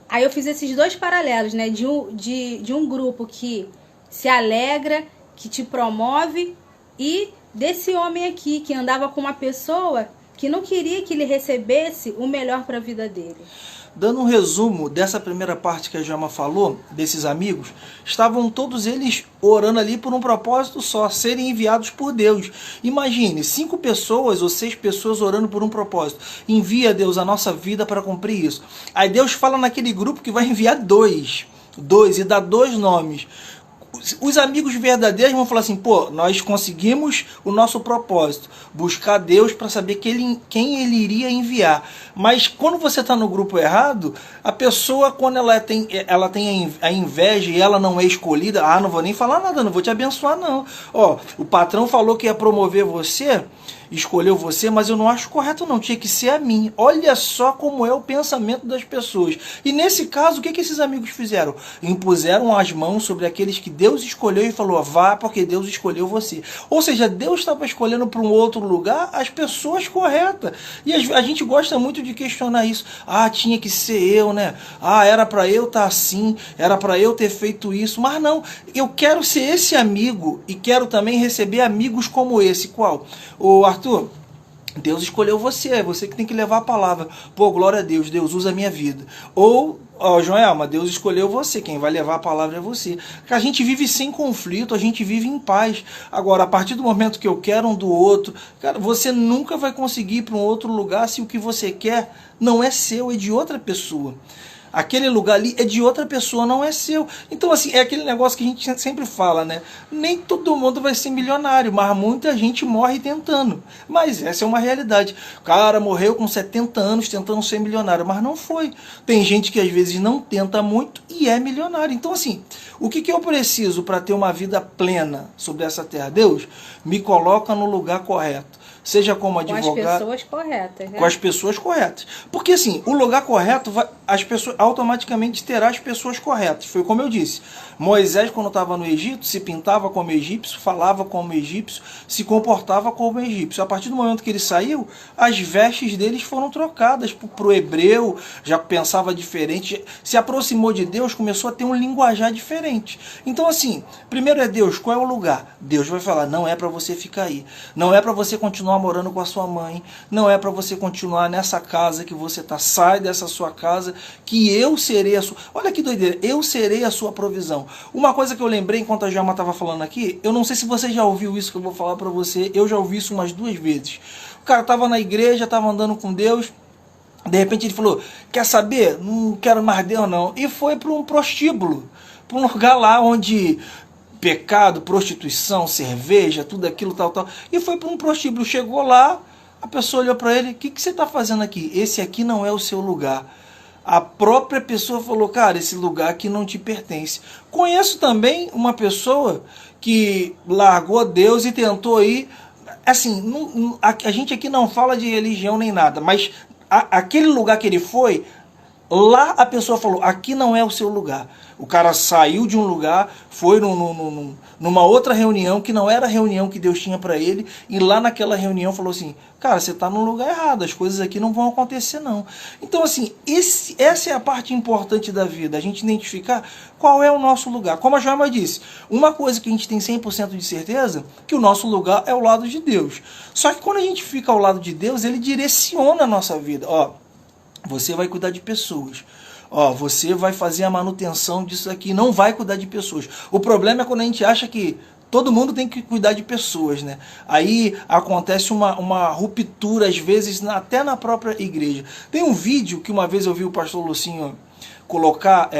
aí eu fiz esses dois paralelos, né? De um grupo que se alegra, que te promove, e desse homem aqui que andava com uma pessoa que não queria que ele recebesse o melhor para a vida dele. Dando um resumo dessa primeira parte que a Jama falou, desses amigos, estavam todos eles orando ali por um propósito só, serem enviados por Deus. Imagine, 5 pessoas ou 6 pessoas orando por um propósito. Envia, Deus, a nossa vida para cumprir isso. Aí Deus fala naquele grupo que vai enviar 2 e dá 2 nomes. Os amigos verdadeiros vão falar assim, pô, nós conseguimos o nosso propósito, buscar Deus para saber quem ele iria enviar. Mas quando você está no grupo errado, a pessoa, quando ela tem a inveja e ela não é escolhida, não vou nem falar nada, não vou te abençoar não. Ó, o patrão falou que ia promover você, escolheu você, mas eu não acho correto não, tinha que ser a mim. Olha só como é o pensamento das pessoas. E nesse caso, o que esses amigos fizeram? Impuseram as mãos sobre aqueles que Deus escolheu e falou, vá porque Deus escolheu você. Ou seja, Deus estava escolhendo para um outro lugar as pessoas corretas. E a gente gosta muito de questionar isso. Ah, tinha que ser eu, né? Ah, era para eu estar assim, era para eu ter feito isso. Mas não, eu quero ser esse amigo e quero também receber amigos como esse. Qual? O Arthur, Deus escolheu você, é você que tem que levar a palavra. Pô, glória a Deus, Deus usa a minha vida. Ou, ó, Joelma, Deus escolheu você, quem vai levar a palavra é você. Porque a gente vive sem conflito, a gente vive em paz. Agora, a partir do momento que eu quero um do outro, cara, você nunca vai conseguir ir para um outro lugar se o que você quer não é seu, é de outra pessoa. Aquele lugar ali é de outra pessoa, não é seu. Então, assim, é aquele negócio que a gente sempre fala, né? Nem todo mundo vai ser milionário, mas muita gente morre tentando. Mas essa é uma realidade. O cara morreu com 70 anos tentando ser milionário, mas não foi. Tem gente que às vezes não tenta muito e é milionário. Então, assim, o que eu preciso para ter uma vida plena sobre essa terra? Deus, me coloca no lugar correto. Seja como advogado. Com as pessoas corretas, né? Com as pessoas corretas. Porque assim, o lugar correto, as pessoas automaticamente terá as pessoas corretas. Foi como eu disse. Moisés, quando estava no Egito, se pintava como egípcio, falava como egípcio, se comportava como egípcio. A partir do momento que ele saiu, as vestes deles foram trocadas para o hebreu, já pensava diferente, se aproximou de Deus, começou a ter um linguajar diferente. Então assim, primeiro é Deus, qual é o lugar? Deus vai falar, não é para você ficar aí. Não é para você continuar morando com a sua mãe, não é para você continuar nessa casa que você está, sai dessa sua casa, que eu serei a sua... Olha que doideira, eu serei a sua provisão. Uma coisa que eu lembrei enquanto a Jama estava falando aqui, eu não sei se você já ouviu isso que eu vou falar para você, eu já ouvi isso umas 2 vezes. O cara estava na igreja, estava andando com Deus, de repente ele falou, quer saber? Não quero mais Deus não. E foi para um prostíbulo, para um lugar lá onde... pecado, prostituição, cerveja, tudo aquilo, tal. E foi para um prostíbulo. Chegou lá, a pessoa olhou para ele, o que você está fazendo aqui? Esse aqui não é o seu lugar. A própria pessoa falou, cara, esse lugar aqui não te pertence. Conheço também uma pessoa que largou Deus e tentou ir... Assim, a gente aqui não fala de religião nem nada, mas aquele lugar que ele foi... Lá a pessoa falou, aqui não é o seu lugar. O cara saiu de um lugar, foi numa outra reunião, que não era a reunião que Deus tinha para ele, e lá naquela reunião falou assim, cara, você está no lugar errado, as coisas aqui não vão acontecer não. Então assim, essa é a parte importante da vida, a gente identificar qual é o nosso lugar. Como a Joelma disse, uma coisa que a gente tem 100% de certeza, que o nosso lugar é o lado de Deus. Só que quando a gente fica ao lado de Deus, ele direciona a nossa vida. Ó, você vai cuidar de pessoas. Ó, você vai fazer a manutenção disso aqui, não vai cuidar de pessoas. O problema é quando a gente acha que todo mundo tem que cuidar de pessoas, né? Aí acontece uma ruptura, às vezes, até na própria igreja. Tem um vídeo que uma vez eu vi o pastor Lucinho colocar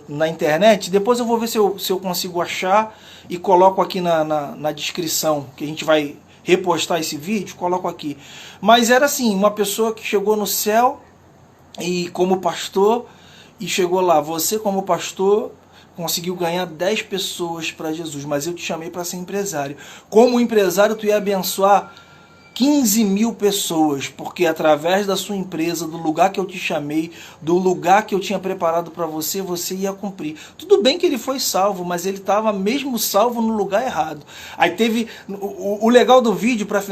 na internet, depois eu vou ver se eu consigo achar e coloco aqui na descrição, que a gente vai repostar esse vídeo, coloco aqui. Mas era assim, uma pessoa que chegou no céu e como pastor, e chegou lá, você como pastor conseguiu ganhar 10 pessoas para Jesus, mas eu te chamei para ser empresário. Como empresário, tu ia abençoar 15 mil pessoas, porque através da sua empresa, do lugar que eu te chamei, do lugar que eu tinha preparado para você, você ia cumprir. Tudo bem que ele foi salvo, mas ele estava mesmo salvo no lugar errado. Aí teve... O legal do vídeo, para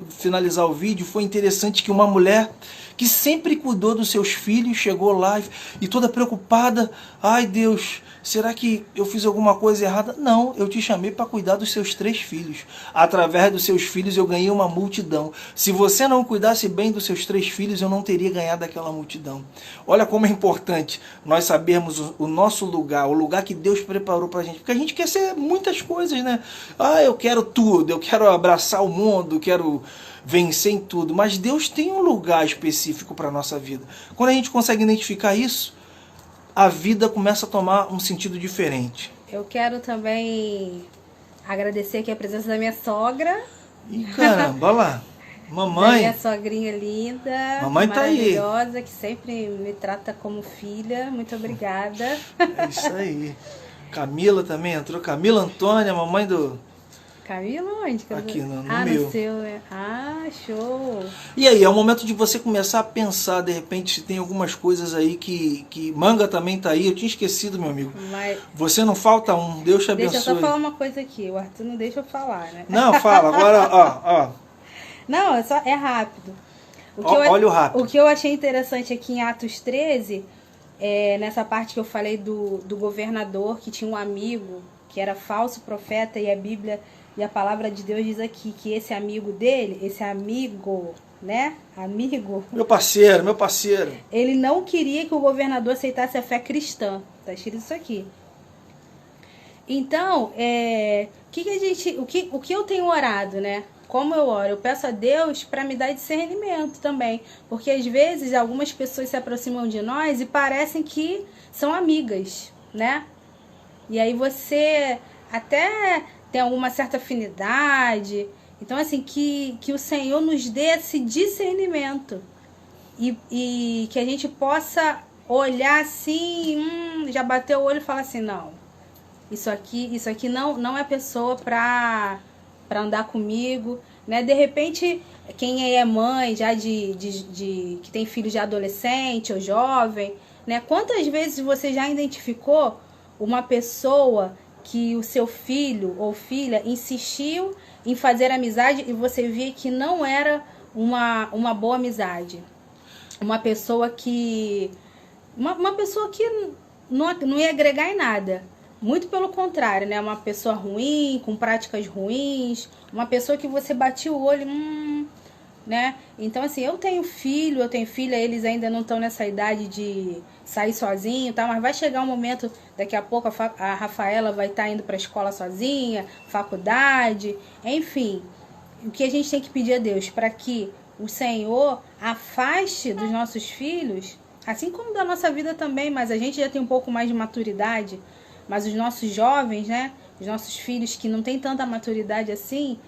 finalizar o vídeo, foi interessante que uma mulher que sempre cuidou dos seus filhos, chegou lá e toda preocupada, ai Deus, será que eu fiz alguma coisa errada? Não, eu te chamei para cuidar dos seus 3 filhos. Através dos seus filhos eu ganhei uma multidão. Se você não cuidasse bem dos seus 3 filhos, eu não teria ganhado aquela multidão. Olha como é importante nós sabermos o nosso lugar, o lugar que Deus preparou para a gente. Porque a gente quer ser muitas coisas, né? Ah, eu quero tudo, eu quero abraçar o mundo, quero vencer em tudo. Mas Deus tem um lugar específico para a nossa vida. Quando a gente consegue identificar isso, a vida começa a tomar um sentido diferente. Eu quero também agradecer aqui a presença da minha sogra. Ih, caramba, olha lá. Mamãe. Da minha sogrinha linda, mamãe maravilhosa, tá aí, que sempre me trata como filha. Muito obrigada. É isso aí. Camila também entrou. Camila Antônia, mamãe do Camila onde? Aqui no no meu. No seu, né? Ah, show! E aí, é o momento de você começar a pensar, de repente, se tem algumas coisas aí que Manga também tá aí. Eu tinha esquecido, meu amigo. Mas Você não falta um, Deus te abençoe. deixa eu só falar uma coisa aqui, o Arthur não deixa eu falar, né? Não, fala, agora, ó. Não, é rápido. Olha o rápido. O que eu achei interessante aqui em Atos 13, nessa parte que eu falei do governador, que tinha um amigo que era falso profeta, e a Bíblia e a palavra de Deus diz aqui que esse amigo dele, esse amigo, né? Amigo. Meu parceiro. Ele não queria que o governador aceitasse a fé cristã. Tá escrito isso aqui. Então, o que eu tenho orado, né? Como eu oro? Eu peço a Deus para me dar discernimento também. Porque às vezes algumas pessoas se aproximam de nós e parecem que são amigas, né? E aí você até tem alguma certa afinidade. Então, assim, que o Senhor nos dê esse discernimento. E que a gente possa olhar assim, já bateu o olho e falar assim, não, isso aqui não é pessoa para andar comigo, né? De repente, quem é mãe já que tem filho de adolescente ou jovem, né? Quantas vezes você já identificou uma pessoa que o seu filho ou filha insistiu em fazer amizade e você via que não era uma boa amizade? Uma pessoa que não ia agregar em nada. Muito pelo contrário, né? Uma pessoa ruim, com práticas ruins, uma pessoa que você batia o olho, né? Então, assim, eu tenho filha, eles ainda não estão nessa idade de sair sozinho, tá? Mas vai chegar um momento, daqui a pouco a Rafaela vai estar indo para a escola sozinha, faculdade, enfim. O que a gente tem que pedir a Deus para que o Senhor afaste dos nossos filhos, assim como da nossa vida também, mas a gente já tem um pouco mais de maturidade, mas os nossos jovens, né, os nossos filhos que não têm tanta maturidade assim,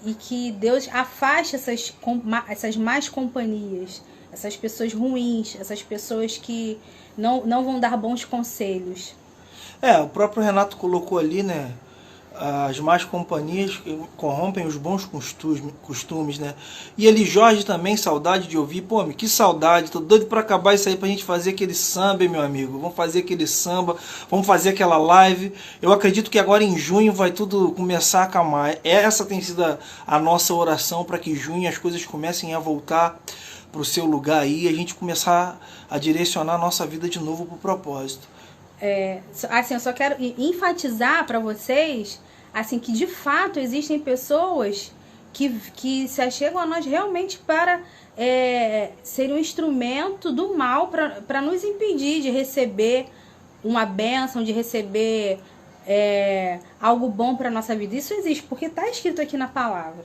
e que Deus afaste essas más companhias, essas pessoas ruins, essas pessoas que não vão dar bons conselhos. O próprio Renato colocou ali, né? As más companhias corrompem os bons costumes, né? E ele, Jorge, também, saudade de ouvir. Pô, que saudade, tô doido pra acabar isso aí pra gente fazer aquele samba, meu amigo. Vamos fazer aquele samba, vamos fazer aquela live. Eu acredito que agora em junho vai tudo começar a acalmar. Essa tem sido a nossa oração para que em junho as coisas comecem a voltar pro seu lugar aí e a gente começar a direcionar a nossa vida de novo pro propósito. Assim, eu só quero enfatizar para vocês assim, que de fato existem pessoas que se achegam a nós realmente para ser um instrumento do mal para nos impedir de receber uma bênção, de receber algo bom para a nossa vida. Isso existe, porque está escrito aqui na palavra.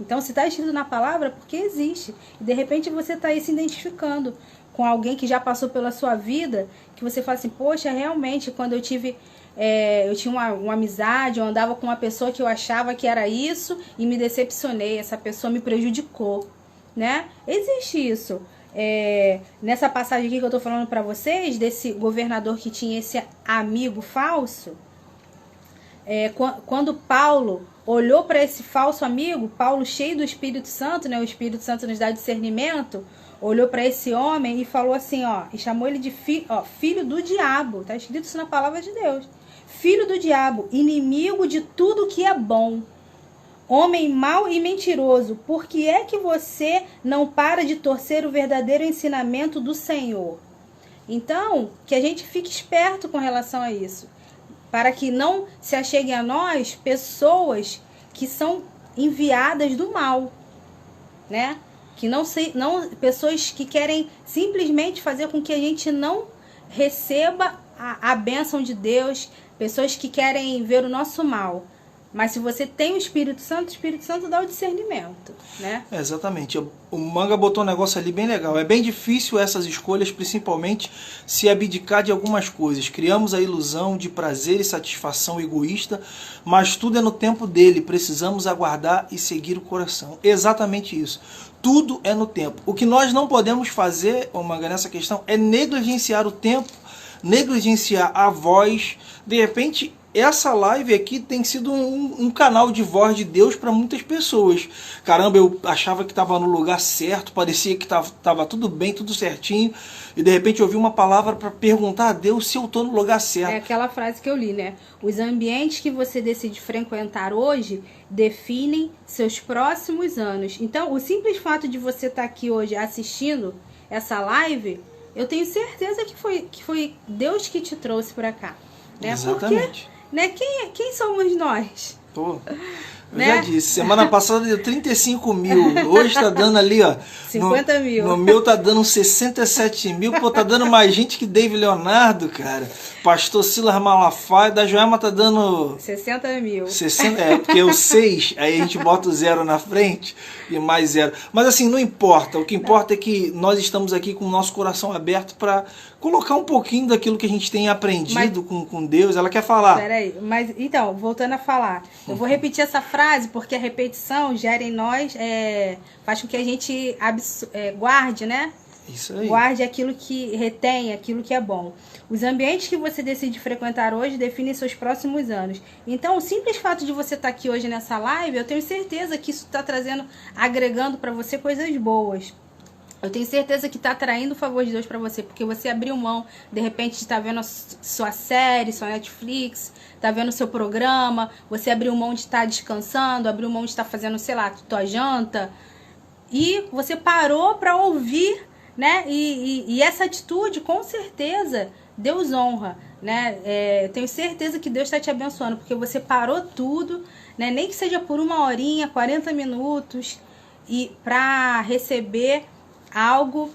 Então, se está escrito na palavra, é porque existe. E de repente você está aí se identificando com alguém que já passou pela sua vida, que você fala assim, poxa, realmente, quando eu tinha uma amizade, eu andava com uma pessoa que eu achava que era isso e me decepcionei, essa pessoa me prejudicou, né? Existe isso. Nessa passagem aqui que eu tô falando para vocês, desse governador que tinha esse amigo falso, quando Paulo olhou para esse falso amigo, Paulo cheio do Espírito Santo, né? O Espírito Santo nos dá discernimento, olhou para esse homem e falou assim, e chamou ele de filho do diabo. Tá escrito isso na palavra de Deus. Filho do diabo, inimigo de tudo que é bom, homem mau e mentiroso, por que é que você não para de torcer o verdadeiro ensinamento do Senhor? Então, que a gente fique esperto com relação a isso, para que não se acheguem a nós pessoas que são enviadas do mal, né? Pessoas que querem simplesmente fazer com que a gente não receba a bênção de Deus, pessoas que querem ver o nosso mal. Mas se você tem o Espírito Santo dá o discernimento, né? Exatamente. O Manga botou um negócio ali bem legal. É bem difícil essas escolhas, principalmente se abdicar de algumas coisas. Criamos a ilusão de prazer e satisfação egoísta, mas tudo é no tempo dele. Precisamos aguardar e seguir o coração. Exatamente isso. Tudo é no tempo. O que nós não podemos fazer, Manga, nessa questão, é negligenciar o tempo, negligenciar a voz. De repente, essa live aqui tem sido um canal de voz de Deus para muitas pessoas. Caramba, eu achava que estava no lugar certo, parecia que estava tudo bem, tudo certinho, e de repente eu ouvi uma palavra para perguntar a Deus se eu estou no lugar certo. É aquela frase que eu li, né? Os ambientes que você decide frequentar hoje definem seus próximos anos. Então, o simples fato de você estar aqui hoje assistindo essa live, eu tenho certeza que foi Deus que te trouxe para cá. Né? Exatamente. Porque, né? Quem somos nós? Pô, eu Né? já disse, semana passada deu 35 mil, hoje tá dando ali, ó. 50 mil. No meu tá dando 67 mil, pô, tá dando mais gente que David Leonardo, cara. Pastor Silas Malafaia, da Joelma tá dando 60 mil. 60, porque o 6, aí a gente bota o 0 na frente e mais 0. Mas assim, não importa. O que importa é que nós estamos aqui com o nosso coração aberto para colocar um pouquinho daquilo que a gente tem aprendido com Deus. Ela quer falar. Peraí, mas então, voltando a falar, eu vou repetir essa frase porque a repetição gera em nós, faz com que a gente guarde, né? Isso aí. Guarde aquilo que retém, aquilo que é bom. Os ambientes que você decide frequentar hoje definem seus próximos anos. Então, o simples fato de você estar aqui hoje nessa live, eu tenho certeza que isso está agregando para você coisas boas. Eu tenho certeza que está atraindo o favor de Deus para você, porque você abriu mão, de repente, de estar vendo a sua série, sua Netflix, está vendo o seu programa, você abriu mão de estar descansando, abriu mão de estar fazendo, sei lá, tua janta, e você parou para ouvir, né? E essa atitude, com certeza, Deus honra, né? Eu tenho certeza que Deus está te abençoando, porque você parou tudo, né? Nem que seja por 1 horinha, 40 minutos, e para receber algo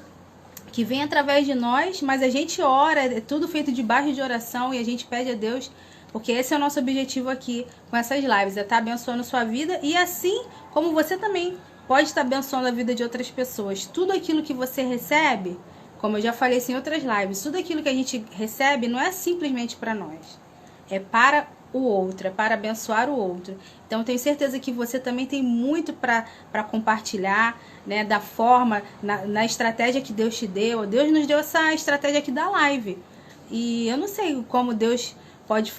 que vem através de nós, mas a gente ora, é tudo feito debaixo de oração, e a gente pede a Deus, porque esse é o nosso objetivo aqui com essas lives, é estar abençoando a sua vida, e assim como você também pode estar abençoando a vida de outras pessoas. Tudo aquilo que você recebe, como eu já falei em outras lives, tudo aquilo que a gente recebe não é simplesmente para nós, é para o outro, é para abençoar o outro. Então, eu tenho certeza que você também tem muito para compartilhar, né, da forma, na estratégia que Deus te deu. Deus nos deu essa estratégia aqui da live. E eu não sei como Deus pode...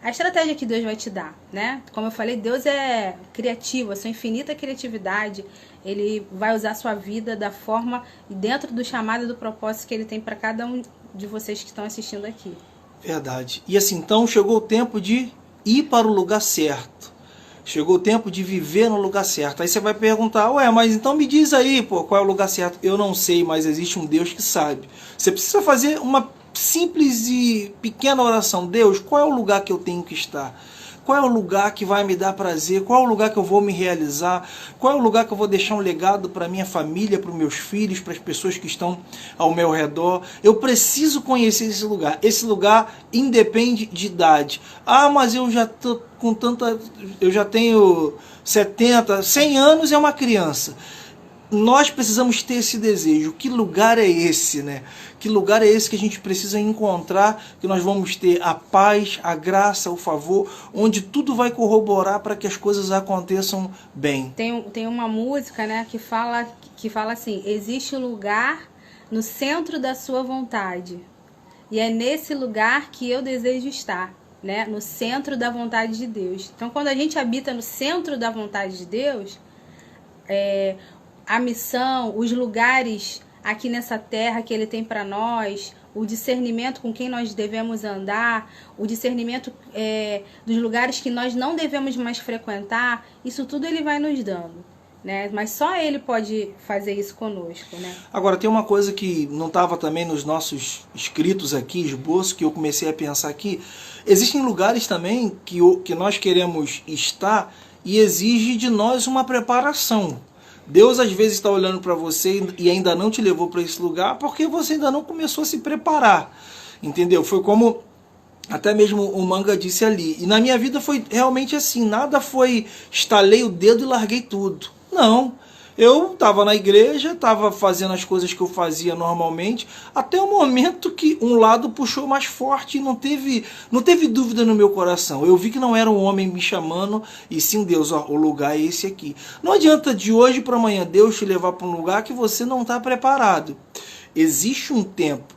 a estratégia que Deus vai te dar, né? Como eu falei, Deus é criativo, a sua infinita criatividade. Ele vai usar a sua vida da forma e dentro do chamado e do propósito que Ele tem para cada um de vocês que estão assistindo aqui. Verdade. E assim, então chegou o tempo de ir para o lugar certo. Chegou o tempo de viver no lugar certo. Aí você vai perguntar, ué, mas então me diz aí, pô, qual é o lugar certo? Eu não sei, mas existe um Deus que sabe. Você precisa fazer uma simples e pequena oração. Deus, qual é o lugar que eu tenho que estar? Qual é o lugar que vai me dar prazer? Qual é o lugar que eu vou me realizar? Qual é o lugar que eu vou deixar um legado para minha família, para os meus filhos, para as pessoas que estão ao meu redor? Eu preciso conhecer esse lugar. Esse lugar independe de idade. Ah, mas eu já tô com tanta... Eu já tenho 70, 100 anos, é uma criança. Nós precisamos ter esse desejo. Que lugar é esse, né? Que lugar é esse que a gente precisa encontrar, que nós vamos ter a paz, a graça, o favor, onde tudo vai corroborar para que as coisas aconteçam bem. Tem uma música, né, que fala assim, existe um lugar no centro da sua vontade, e é nesse lugar que eu desejo estar, né, no centro da vontade de Deus. Então, quando a gente habita no centro da vontade de Deus, a missão, os lugares aqui nessa terra que Ele tem para nós, o discernimento com quem nós devemos andar, o discernimento dos lugares que nós não devemos mais frequentar, isso tudo Ele vai nos dando, né? Mas só Ele pode fazer isso conosco, né? Agora, tem uma coisa que não estava também nos nossos escritos aqui, esboço, que eu comecei a pensar aqui. Existem lugares também que nós queremos estar e exige de nós uma preparação. Deus às vezes está olhando para você e ainda não te levou para esse lugar porque você ainda não começou a se preparar, entendeu? Foi como até mesmo o Manga disse ali. E na minha vida foi realmente assim, nada foi estalei o dedo e larguei tudo. Não, eu estava na igreja, estava fazendo as coisas que eu fazia normalmente, até o momento que um lado puxou mais forte e não teve dúvida no meu coração. Eu vi que não era um homem me chamando, e sim Deus, ó, o lugar é esse aqui. Não adianta de hoje para amanhã Deus te levar para um lugar que você não está preparado. Existe um tempo.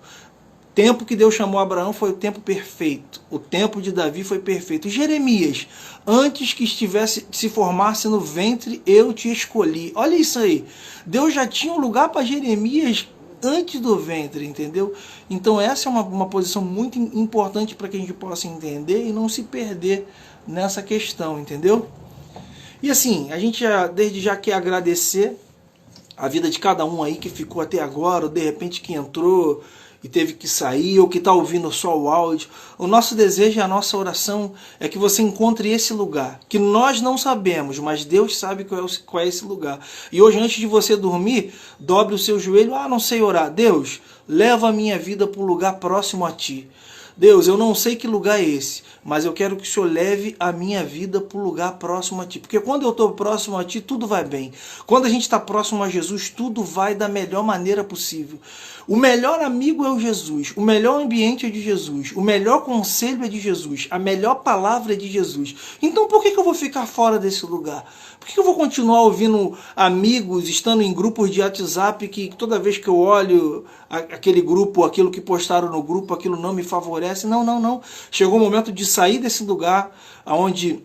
tempo que Deus chamou Abraão foi o tempo perfeito. O tempo de Davi foi perfeito. Jeremias, antes que se formasse no ventre, eu te escolhi. Olha isso aí. Deus já tinha um lugar para Jeremias antes do ventre, entendeu? Então essa é uma posição muito importante para que a gente possa entender e não se perder nessa questão, entendeu? E assim, a gente desde já quer agradecer a vida de cada um aí que ficou até agora, ou de repente que entrou e teve que sair, ou que está ouvindo só o áudio. O nosso desejo e a nossa oração é que você encontre esse lugar, que nós não sabemos, mas Deus sabe qual é esse lugar. E hoje, antes de você dormir, dobre o seu joelho. Não sei orar. Deus, leva a minha vida para um lugar próximo a Ti. Deus, eu não sei que lugar é esse, mas eu quero que o Senhor leve a minha vida para o lugar próximo a Ti. Porque quando eu estou próximo a Ti, tudo vai bem. Quando a gente está próximo a Jesus, tudo vai da melhor maneira possível. O melhor amigo é o Jesus, o melhor ambiente é de Jesus, o melhor conselho é de Jesus, a melhor palavra é de Jesus. Então por que eu vou ficar fora desse lugar? Por que eu vou continuar ouvindo amigos, estando em grupos de WhatsApp que toda vez que eu olho aquele grupo, aquilo que postaram no grupo, aquilo não me favorece? Não. Chegou o momento de sair desse lugar onde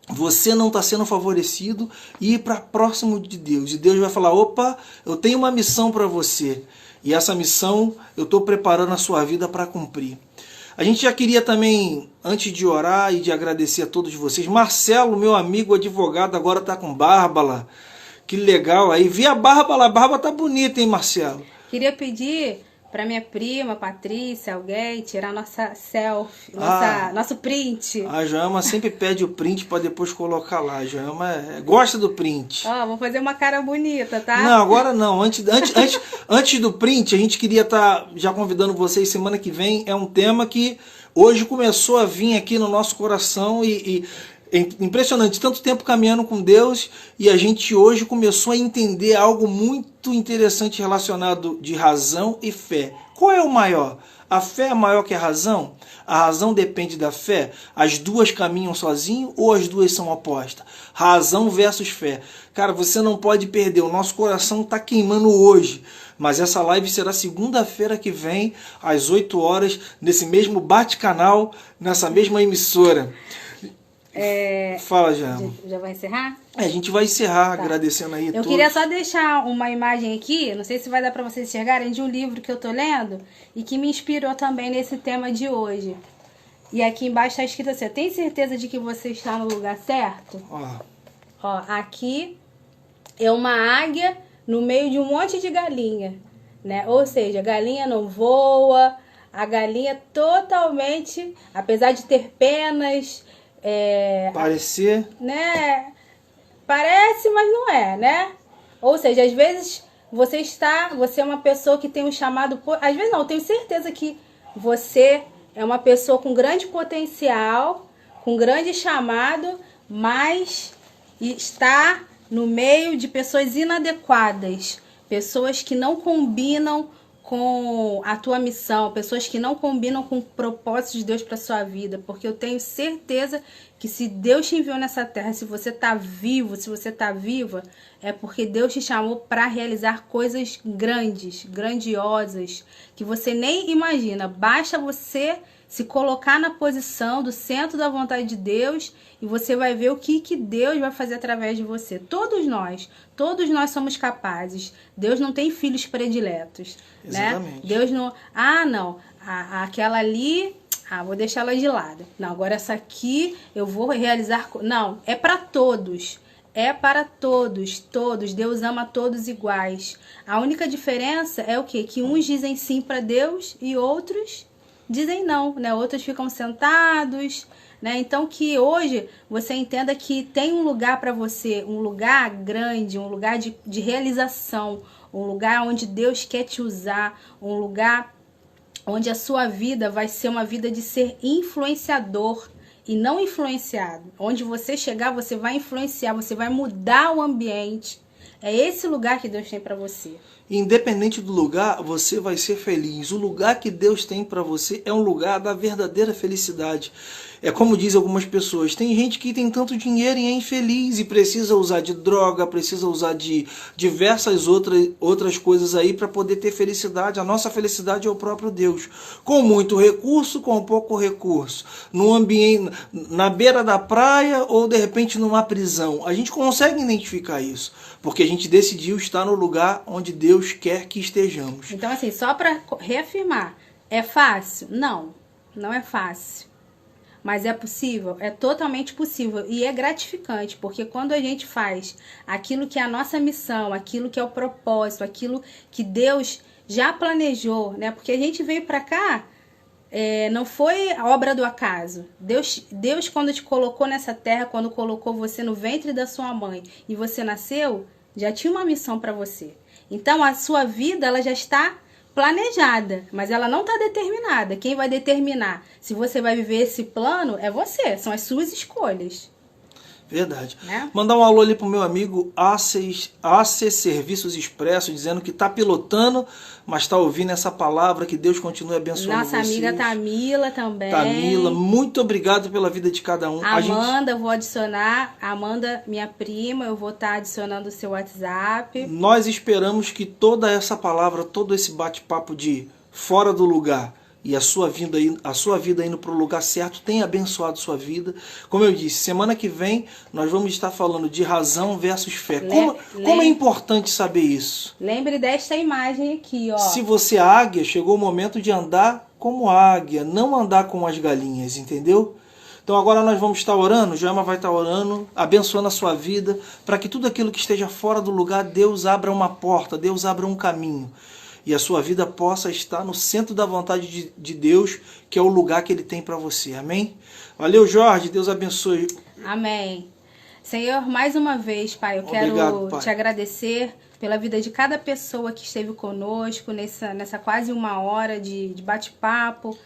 você não está sendo favorecido e ir para próximo de Deus. E Deus vai falar, opa, eu tenho uma missão para você. E essa missão eu estou preparando a sua vida para cumprir. A gente já queria também, antes de orar e de agradecer a todos vocês, Marcelo, meu amigo advogado, agora está com Bárbara. Que legal aí. Vi a Bárbara, a Bárbara tá bonita, hein, Marcelo? Queria pedir para minha prima, Patrícia, alguém, tirar nossa selfie, nosso print. A Joelma sempre pede o print para depois colocar lá. A Joelma gosta do print. Vou fazer uma cara bonita, tá? Não, agora não. Antes do print, a gente queria estar já convidando vocês semana que vem. É um tema que hoje começou a vir aqui no nosso coração e é impressionante, tanto tempo caminhando com Deus e a gente hoje começou a entender algo muito interessante relacionado de razão e fé. Qual é o maior? A fé é maior que a razão? A razão depende da fé? As duas caminham sozinho ou as duas são opostas? Razão versus fé. Cara, você não pode perder, o nosso coração está queimando hoje. Mas essa live será segunda-feira que vem, às 8 horas, nesse mesmo bate-canal, nessa mesma emissora. Fala, Já vai encerrar? A gente vai encerrar agradecendo aí todos. Eu queria só deixar uma imagem aqui, não sei se vai dar para vocês enxergarem, de um livro que eu tô lendo e que me inspirou também nesse tema de hoje. E aqui embaixo está escrito assim, tem certeza de que você está no lugar certo? Ó, aqui é uma águia no meio de um monte de galinha, né? Ou seja, a galinha não voa, a galinha totalmente, apesar de ter penas... parecer, né? Parece, mas não é, né? Ou seja, às vezes você é uma pessoa que tem um chamado, às vezes não, eu tenho certeza que você é uma pessoa com grande potencial, com grande chamado, mas está no meio de pessoas inadequadas, pessoas que não combinam com a tua missão, pessoas que não combinam com o propósito de Deus para sua vida, porque eu tenho certeza que se Deus te enviou nessa terra, se você está vivo, se você está viva, é porque Deus te chamou para realizar coisas grandes, grandiosas, que você nem imagina. Basta você se colocar na posição do centro da vontade de Deus e você vai ver o que Deus vai fazer através de você. Todos nós somos capazes. Deus não tem filhos prediletos. Exatamente. Né? Deus não... aquela ali... vou deixar ela de lado. Não, agora essa aqui eu vou realizar... Não, é para todos. É para todos, todos. Deus ama todos iguais. A única diferença é o quê? Que uns dizem sim para Deus e outros dizem não, né? Outros ficam sentados, né? Então que hoje você entenda que tem um lugar para você, um lugar grande, um lugar de realização, um lugar onde Deus quer te usar, um lugar onde a sua vida vai ser uma vida de ser influenciador e não influenciado. Onde você chegar, você vai influenciar, você vai mudar o ambiente. É esse lugar que Deus tem para você. Independente do lugar, você vai ser feliz. O lugar que Deus tem para você é um lugar da verdadeira felicidade. É como dizem algumas pessoas, tem gente que tem tanto dinheiro e é infeliz e precisa usar de droga, precisa usar de diversas outras coisas aí para poder ter felicidade. A nossa felicidade é o próprio Deus. Com muito recurso, com pouco recurso. No ambiente, na beira da praia ou de repente numa prisão. A gente consegue identificar isso, porque a gente decidiu estar no lugar onde Deus quer que estejamos. Então, assim, só para reafirmar, é fácil? Não, não é fácil. Mas é possível? É totalmente possível. E é gratificante, porque quando a gente faz aquilo que é a nossa missão, aquilo que é o propósito, aquilo que Deus já planejou, né? Porque a gente veio para cá, não foi a obra do acaso. Deus, quando te colocou nessa terra, quando colocou você no ventre da sua mãe e você nasceu, já tinha uma missão para você. Então, a sua vida, ela já está planejada, mas ela não está determinada. Quem vai determinar se você vai viver esse plano é você, são as suas escolhas. Verdade. Né? Mandar um alô ali pro meu amigo AC Serviços Expresso, dizendo que tá pilotando, mas tá ouvindo essa palavra, que Deus continue abençoando Nossa vocês. amiga Tamila também. Tamila, muito obrigado pela vida de cada um. Amanda, eu vou adicionar. Amanda, minha prima, eu vou estar adicionando o seu WhatsApp. Nós esperamos que toda essa palavra, todo esse bate-papo de fora do lugar e a sua vida indo para o lugar certo tenha abençoado sua vida. Como eu disse, semana que vem nós vamos estar falando de razão versus fé. Como é importante saber isso? Lembre desta imagem aqui, ó. Se você é águia, chegou o momento de andar como águia, não andar como as galinhas, entendeu? Então agora nós vamos estar orando, Joelma vai estar orando, abençoando a sua vida, para que tudo aquilo que esteja fora do lugar, Deus abra uma porta, Deus abra um caminho. E a sua vida possa estar no centro da vontade de Deus, que é o lugar que Ele tem para você. Amém? Valeu, Jorge. Deus abençoe. Amém. Senhor, mais uma vez, Pai, eu Obrigado, quero Pai. te agradecer pela vida de cada pessoa que esteve conosco nessa quase uma hora de bate-papo.